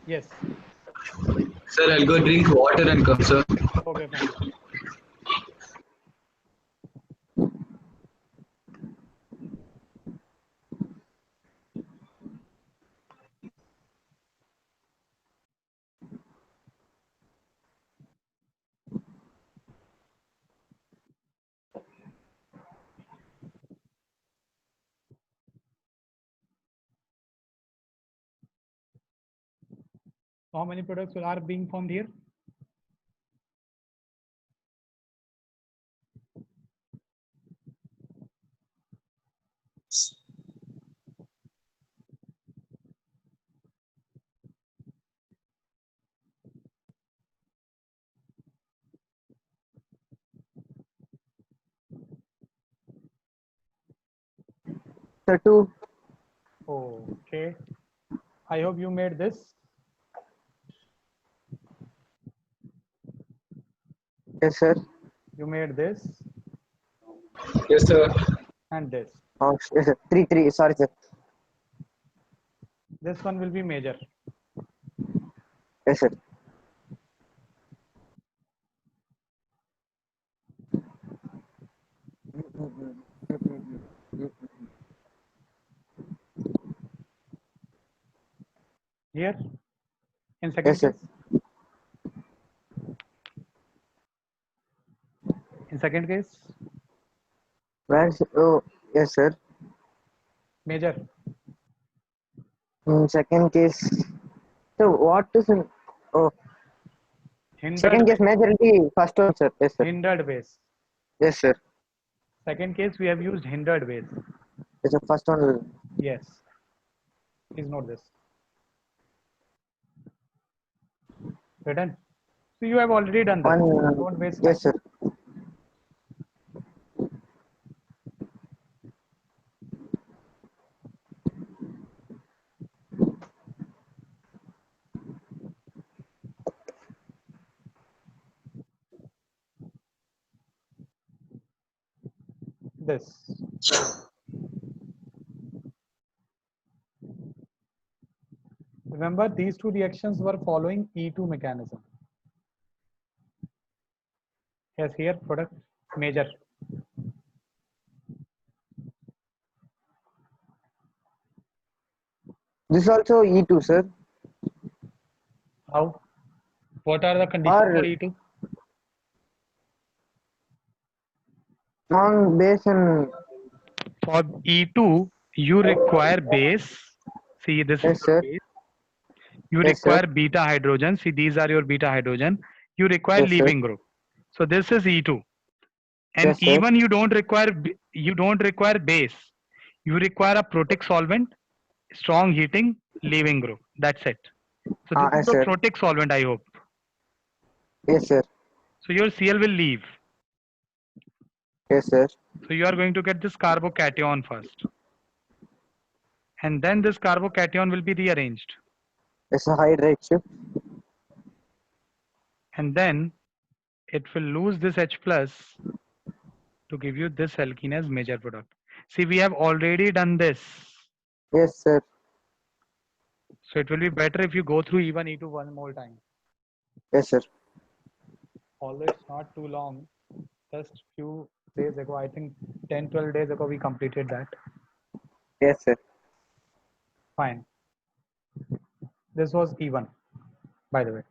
Yes. sir, I'll go drink water and come, sir. Okay, fine. So how many products are being formed here? Sir, 2. Okay. I hope you made this. Yes, sir. You made this Yes, sir. and this. Oh, yes, sir. 3, 3. Sorry, sir. This one will be major. Yes, sir. Here, in second Yes, sir. case. In second case, Where's, oh, yes, sir. major. In second case. So what is in, oh, second Hindered case base. major will be first one, sir. Yes, sir. Hindered base. Yes, sir. Second case, we have used hindered base. Yes, sir. First one will. Yes. Please note this. Written. So you have already done this. One. Don't waste time. Yes, sir. This. Remember, these two reactions were following E2 mechanism. Yes, here product major. This also E2, sir. How? What are the conditions for Or E2? strong base and. For E2, you require base. See, this is Yes, your sir. base. You Yes, sir. require beta hydrogen. See, these are your beta hydrogen. You require Yes, sir. leaving group. So this is E2. And Yes, sir. even you don't require base. You require a protic solvent, strong heating, leaving group. That's it. So this is Yes, your sir. protic solvent, I hope. Yes, sir. So your Cl will leave. Yes, sir. So you are going to get this carbocation first. And then this carbocation will be rearranged. It's a high rate shift. And then it will lose this H plus to give you this alkene as major product. See, we have already done this. Yes, sir. So it will be better if you go through even E2 one more time. Yes, sir. Although it's not too long, just few days ago, I think 10, 12 days ago, we completed that. Yes, sir. Fine. This was E1, by the way.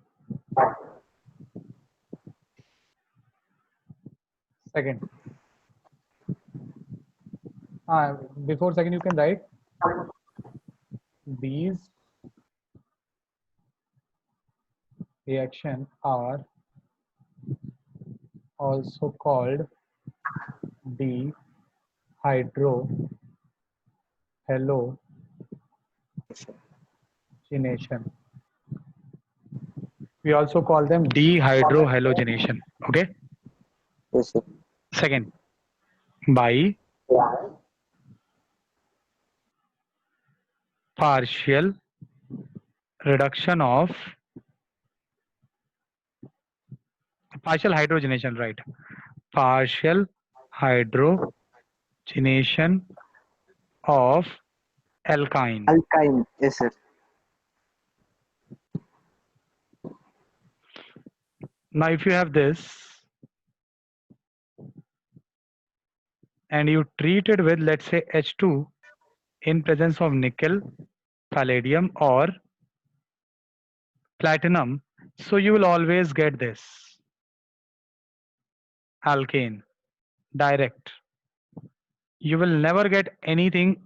Second. Before second, you can write these reaction are also called dehydrohalogenation. We also call them dehydrohalogenation. Okay. Yes, sir. Second, by partial reduction of partial hydrogenation, right? Partial hydrogenation of alkyne. Alkyne. Yes, sir. Now, if you have this and you treat it with, let's say, H2 in presence of nickel, palladium, or platinum, so you will always get this alkane direct. You will never get anything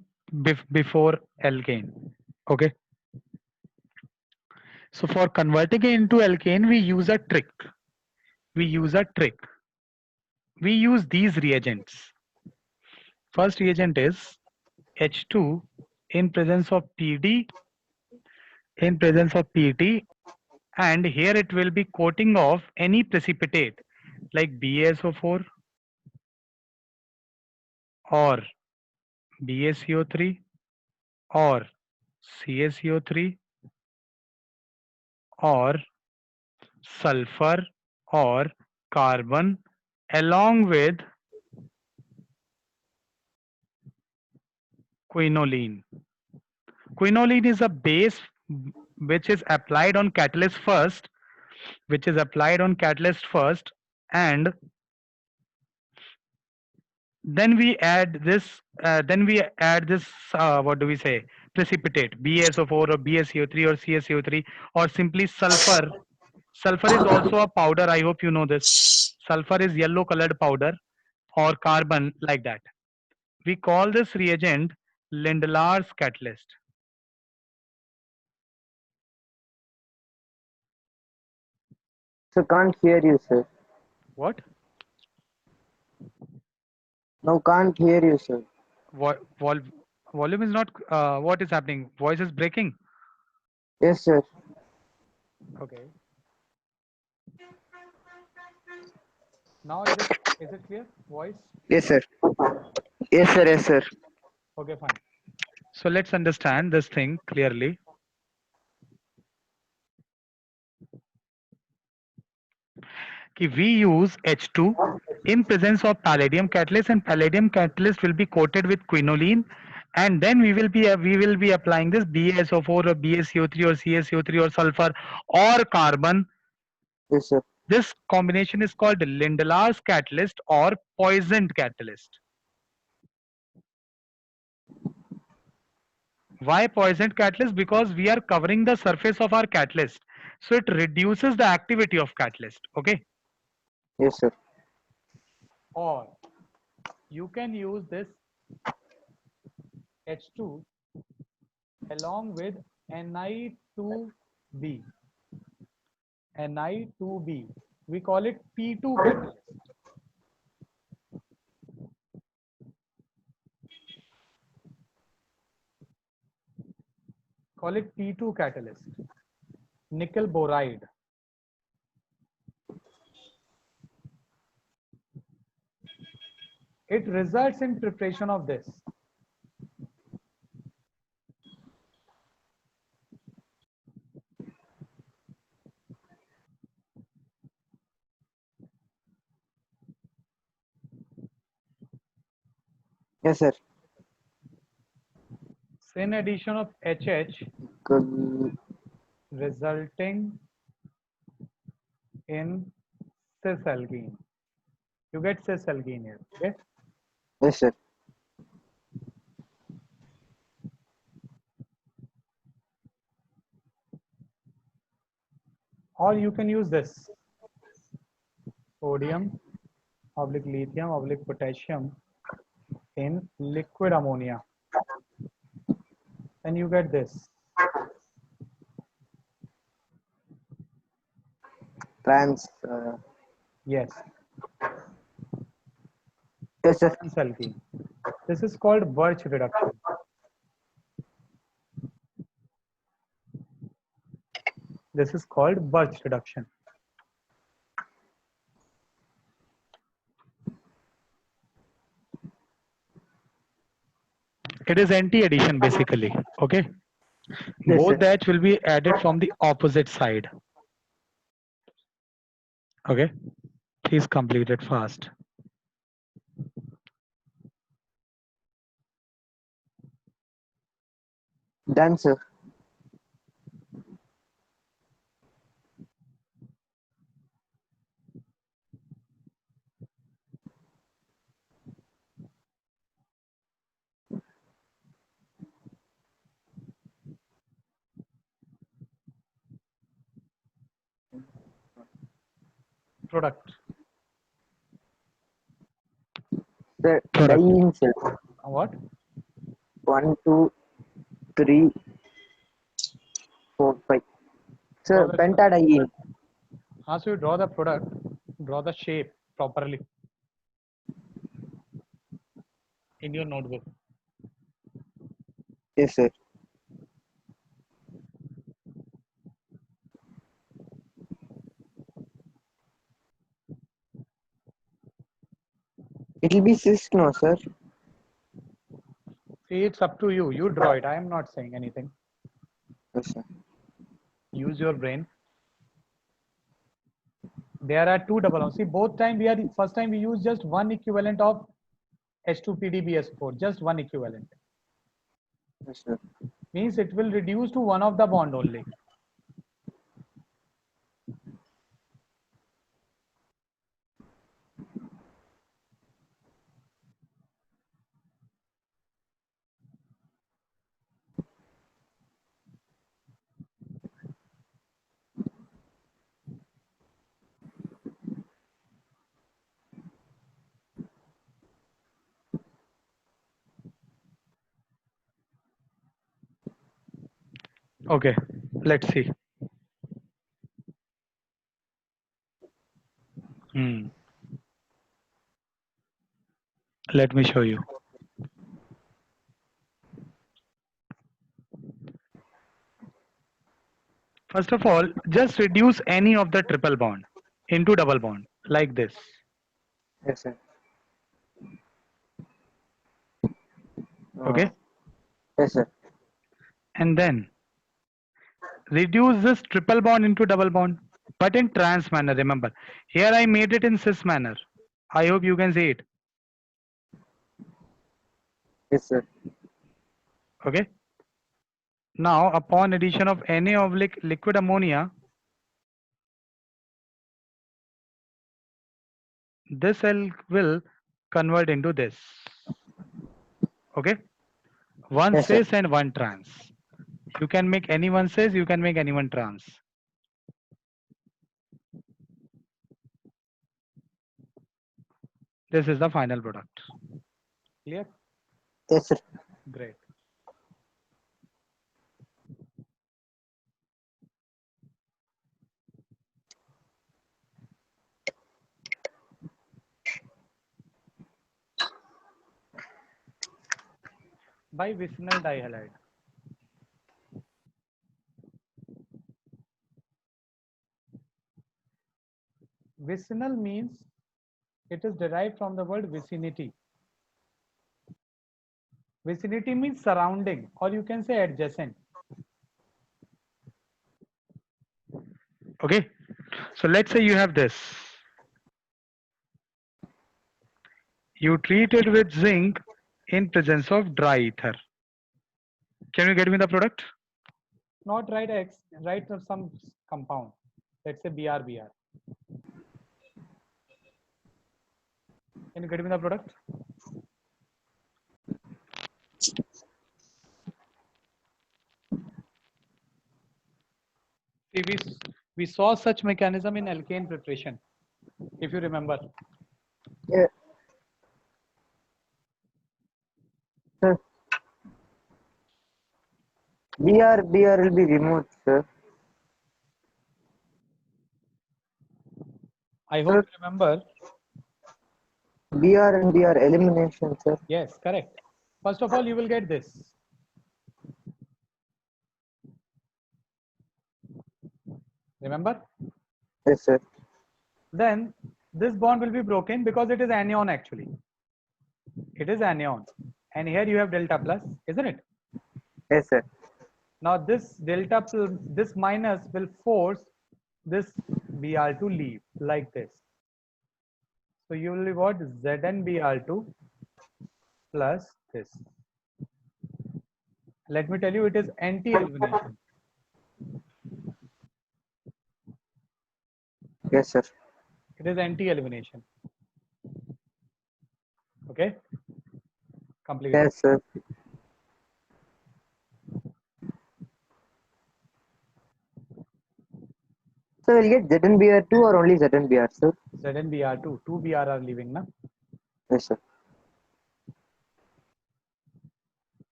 before alkane. Okay. So for converting it into alkane, we use a trick. We use a trick. We use these reagents. First reagent is H2 in presence of PD, in presence of PT, and here it will be coating of any precipitate like BaSO4 or BaCO3 or CaCO3 or sulfur or carbon along with quinoline. Quinoline is a base which is applied on catalyst first, and then we add this what do we say, precipitate BaSO4 or BaCO3 or CaCO3 or simply sulfur. Sulfur is also a powder. I hope you know this. Sulfur is yellow colored powder or carbon like that. We call this reagent Lindlar's catalyst. So can't hear you, sir. What? No, can't hear you, sir. Volume is not. What is happening? Voice is breaking. Yes, sir. Okay. Now is it clear? Voice. Yes, sir. Yes, sir. Yes, sir. Okay, fine. So let's understand this thing clearly. We use H2 in presence of palladium catalyst, and palladium catalyst will be coated with quinoline, and then we will be applying this BaSO4 or BaCO3 or CaCO3 or sulfur or carbon. Yes, sir. This combination is called Lindlar's catalyst or poisoned catalyst. Why poisoned catalyst? Because we are covering the surface of our catalyst, so it reduces the activity of catalyst. Okay. Yes, sir. Or you can use this H2 along with Ni2B. Ni2B. We call it P2 catalyst. Call it P2 catalyst. Nickel boride. It results in preparation of this. Yes, sir. Syn addition of HH Good. resulting in cis alkene. You get cis alkene here. Okay. Yes, sir. Or you can use this sodium oblique lithium oblique potassium in liquid ammonia. And you get this. Trans. Yes. Yes, sir. Trans alkene. This is called Birch reduction. This is called Birch reduction. It is anti-addition basically. Okay. Yes, Both sir. that will be added from the opposite side. Okay. Please complete it fast. Done, sir. Product. Sir, Product. dying, sir. What? 1, 2, 3, 4, 5. Sir, pentadiene. So you draw the product, draw the shape properly in your notebook. Yes, sir. It will be cyst, no, sir. See, it's up to you. You draw it. I am not saying anything. Yes, sir. Use your brain. There are two double bonds. See, both time we are first time we use just one equivalent of H2PDBS4, just one equivalent. Yes, sir. Means it will reduce to one of the bond only. Okay, let's see. Let me show you. First of all, just reduce any of the triple bond into double bond like this. Yes, sir. Okay, Yes, sir. and then reduce this triple bond into double bond, but in trans manner. Remember, here I made it in cis manner. I hope you can see it. Yes, sir. Okay. Now, upon addition of Na of liquid ammonia, this cell will convert into this. Okay. One Yes, sir. cis and one trans. You can make any one cis, you can make any one trans. This is the final product. Clear? Yes, sir. Great. Bivicinal dihalide. Vicinal means it is derived from the word vicinity. Vicinity means surrounding, or you can say adjacent. Okay. So let's say you have this. You treat it with zinc in presence of dry ether. Can you get me the product? Not write X, write some compound. Let's say BRBR. Can you get me the product? See, we saw such mechanism in alkane preparation, if you remember. Yeah. Sir. BR will be removed, sir. I hope you remember. BR and BR elimination, sir. Yes, correct. First of all, you will get this. Remember? Yes, sir. Then this bond will be broken because it is anion actually. It is anion. And here you have delta plus, isn't it? Yes, sir. Now this delta plus, this minus will force this Br to leave like this. So you will be what? ZnBr2 plus this. Let me tell you, it is anti-elimination. Yes, sir. It is anti-elimination. Okay? Complete. Yes, sir. So we'll get ZnBr2 or only ZnBr, sir? ZnBr2. 2 Br are leaving, na? Yes, sir.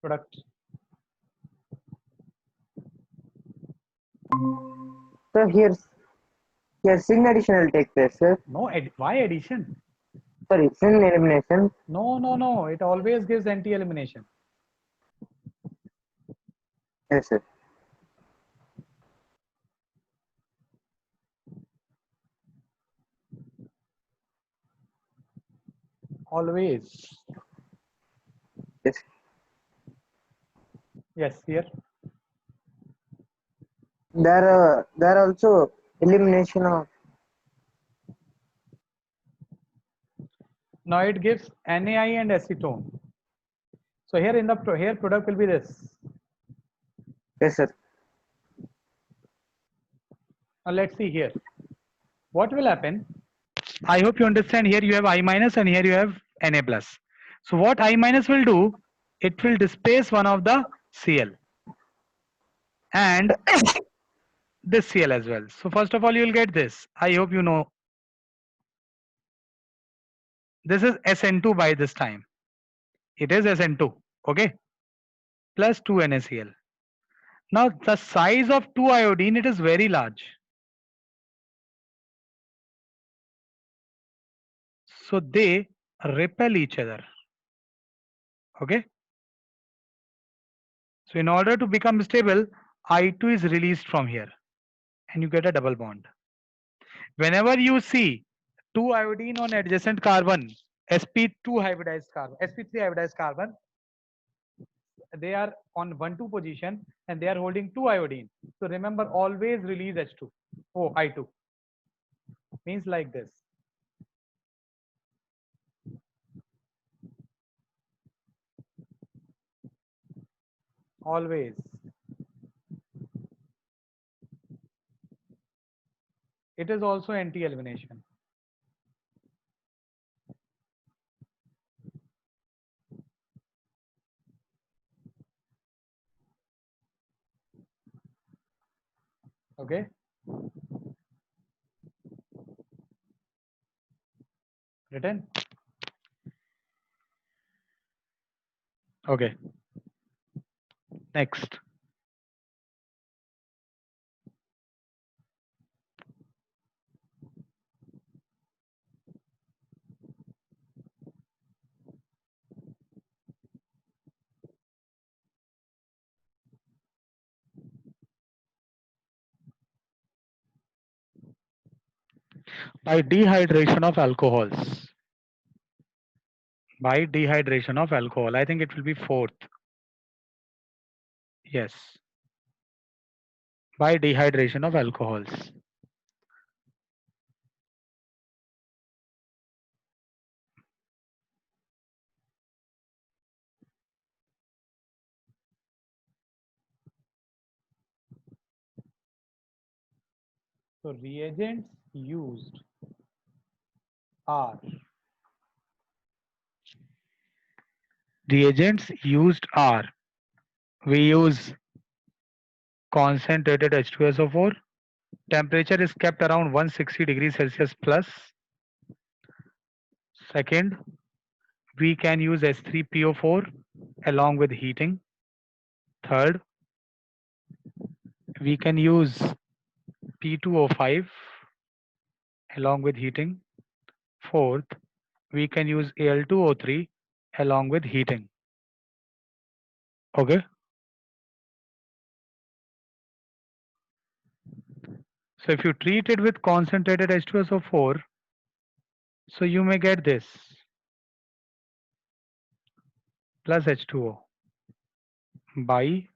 Product. So here sin addition will take place, sir. No, why addition? Sorry, sin elimination. No. It always gives anti-elimination. Yes, sir. Always. Yes. Yes, here. There also elimination of. Now it gives NaI and acetone. So here in the here product will be this. Yes, sir. Now let's see here. What will happen? I hope you understand. Here you have I minus and here you have Na plus. So what I minus will do, it will displace one of the Cl and this Cl as well. So first of all, you will get this. I hope you know. This is SN2 by this time. It is SN2. Okay. Plus 2 NaCl. Now the size of 2 iodine, it is very large. So they repel each other. Okay. So in order to become stable, I2 is released from here and you get a double bond. Whenever you see 2 iodine on adjacent carbon, sp2 hybridized carbon, sp3 hybridized carbon, they are on 1,2 position and they are holding 2 iodine. So remember, always release H2. Oh, I2. Means like this. Always. It is also anti-elimination. Okay. Written. Okay. Next. By dehydration of alcohols. By dehydration of alcohol. I think it will be fourth. Yes. By dehydration of alcohols. So reagents used are we use concentrated H2SO4. Temperature is kept around 160 degrees Celsius plus. Second, we can use S3PO4 along with heating. Third, we can use P2O5 along with heating. Fourth, we can use Al2O3 along with heating. Okay. So if you treat it with concentrated H2SO4, so you may get this plus H2O by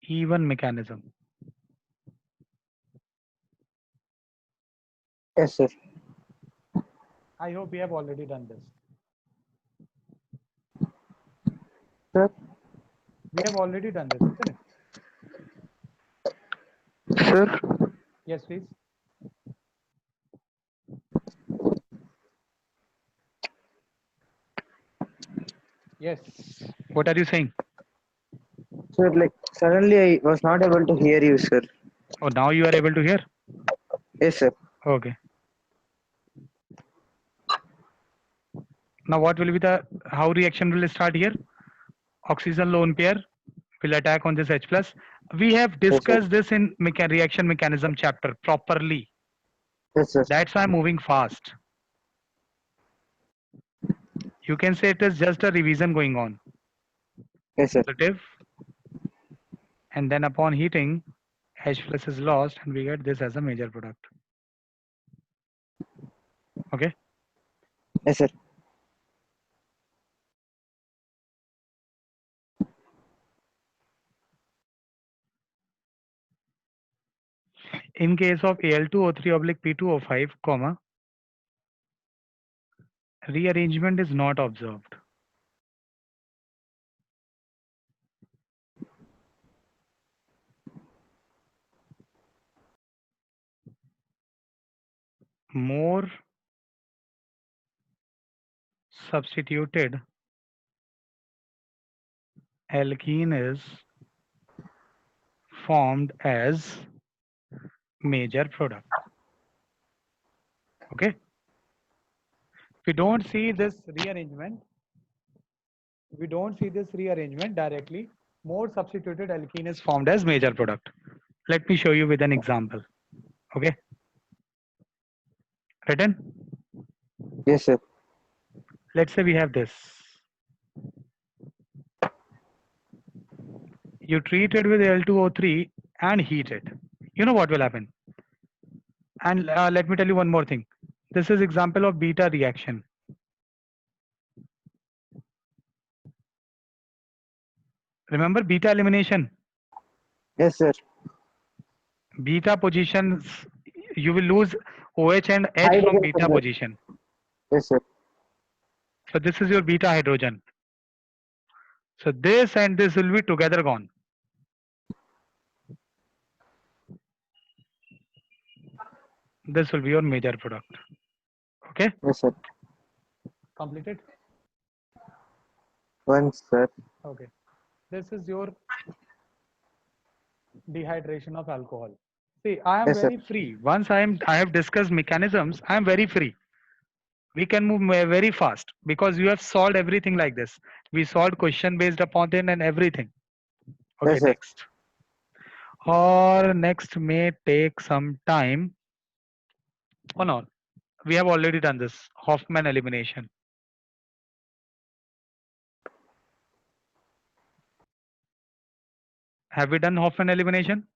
E1 mechanism. Yes, sir. I hope we have already done this. Sir. We have already done this, isn't it? Sir. Yes, please. Yes. What are you saying? Sir, like suddenly I was not able to hear you, sir. Oh, now you are able to hear? Yes, sir. Okay. Now what will be the, how reaction will start here? Oxygen lone pair will attack on this H plus. We have discussed this in reaction mechanism chapter properly. Yes, sir. That's why I'm moving fast. You can say it is just a revision going on. Yes, sir. Positive. And then upon heating, H plus is lost and we get this as a major product. Okay. Yes, sir. In case of Al2O3 oblique P2O5, comma, rearrangement is not observed. More substituted alkene is formed as major product. Okay. We don't see this rearrangement. We don't see this rearrangement directly. More substituted alkene is formed as major product. Let me show you with an example. Okay. Written? Yes, sir. Let's say we have this. You treat it with Al2O3 and heat it. You know what will happen? And let me tell you one more thing. This is example of beta reaction. Remember beta elimination? Yes, sir. Beta positions, you will lose OH and H from Hydrogen beta from the- position. Yes, sir. So this is your beta hydrogen. So this and this will be together gone. This will be your major product. Okay, Yes, sir. completed. Once, sir. Okay, this is your dehydration of alcohol. See, I am Yes, sir. very free. Once I have discussed mechanisms, I am very free. We can move very fast because you have solved everything like this. We solved question based upon it and everything. Okay, Yes, sir. next. Or next may take some time. Oh no, we have already done this. Hoffman elimination. Have we done Hoffman elimination?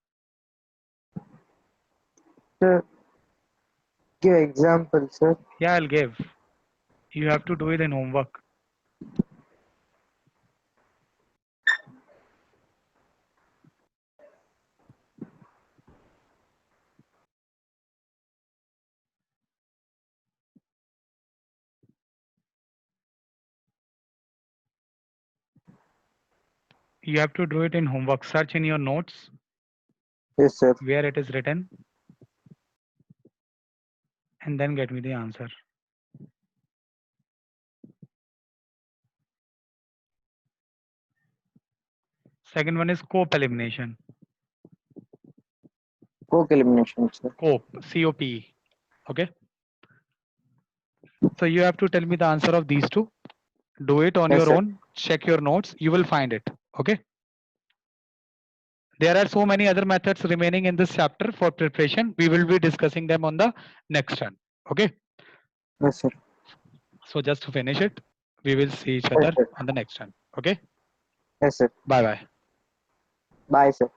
Sir, give example, sir. Yeah, I'll give. You have to do it in homework. You have to do it in homework. Search in your notes Yes, sir. where it is written and then get me the answer. Second one is COPE elimination. Coke elimination, sir. COPE, COPE. Okay. So you have to tell me the answer of these two. Do it on Yes, your sir. own. Check your notes. You will find it. Okay. There are so many other methods remaining in this chapter for preparation. We will be discussing them on the next one. Okay. Yes, sir. So just to finish it, we will see each Yes, other sir. on the next one. Okay. Yes, sir. Bye bye. Bye, sir.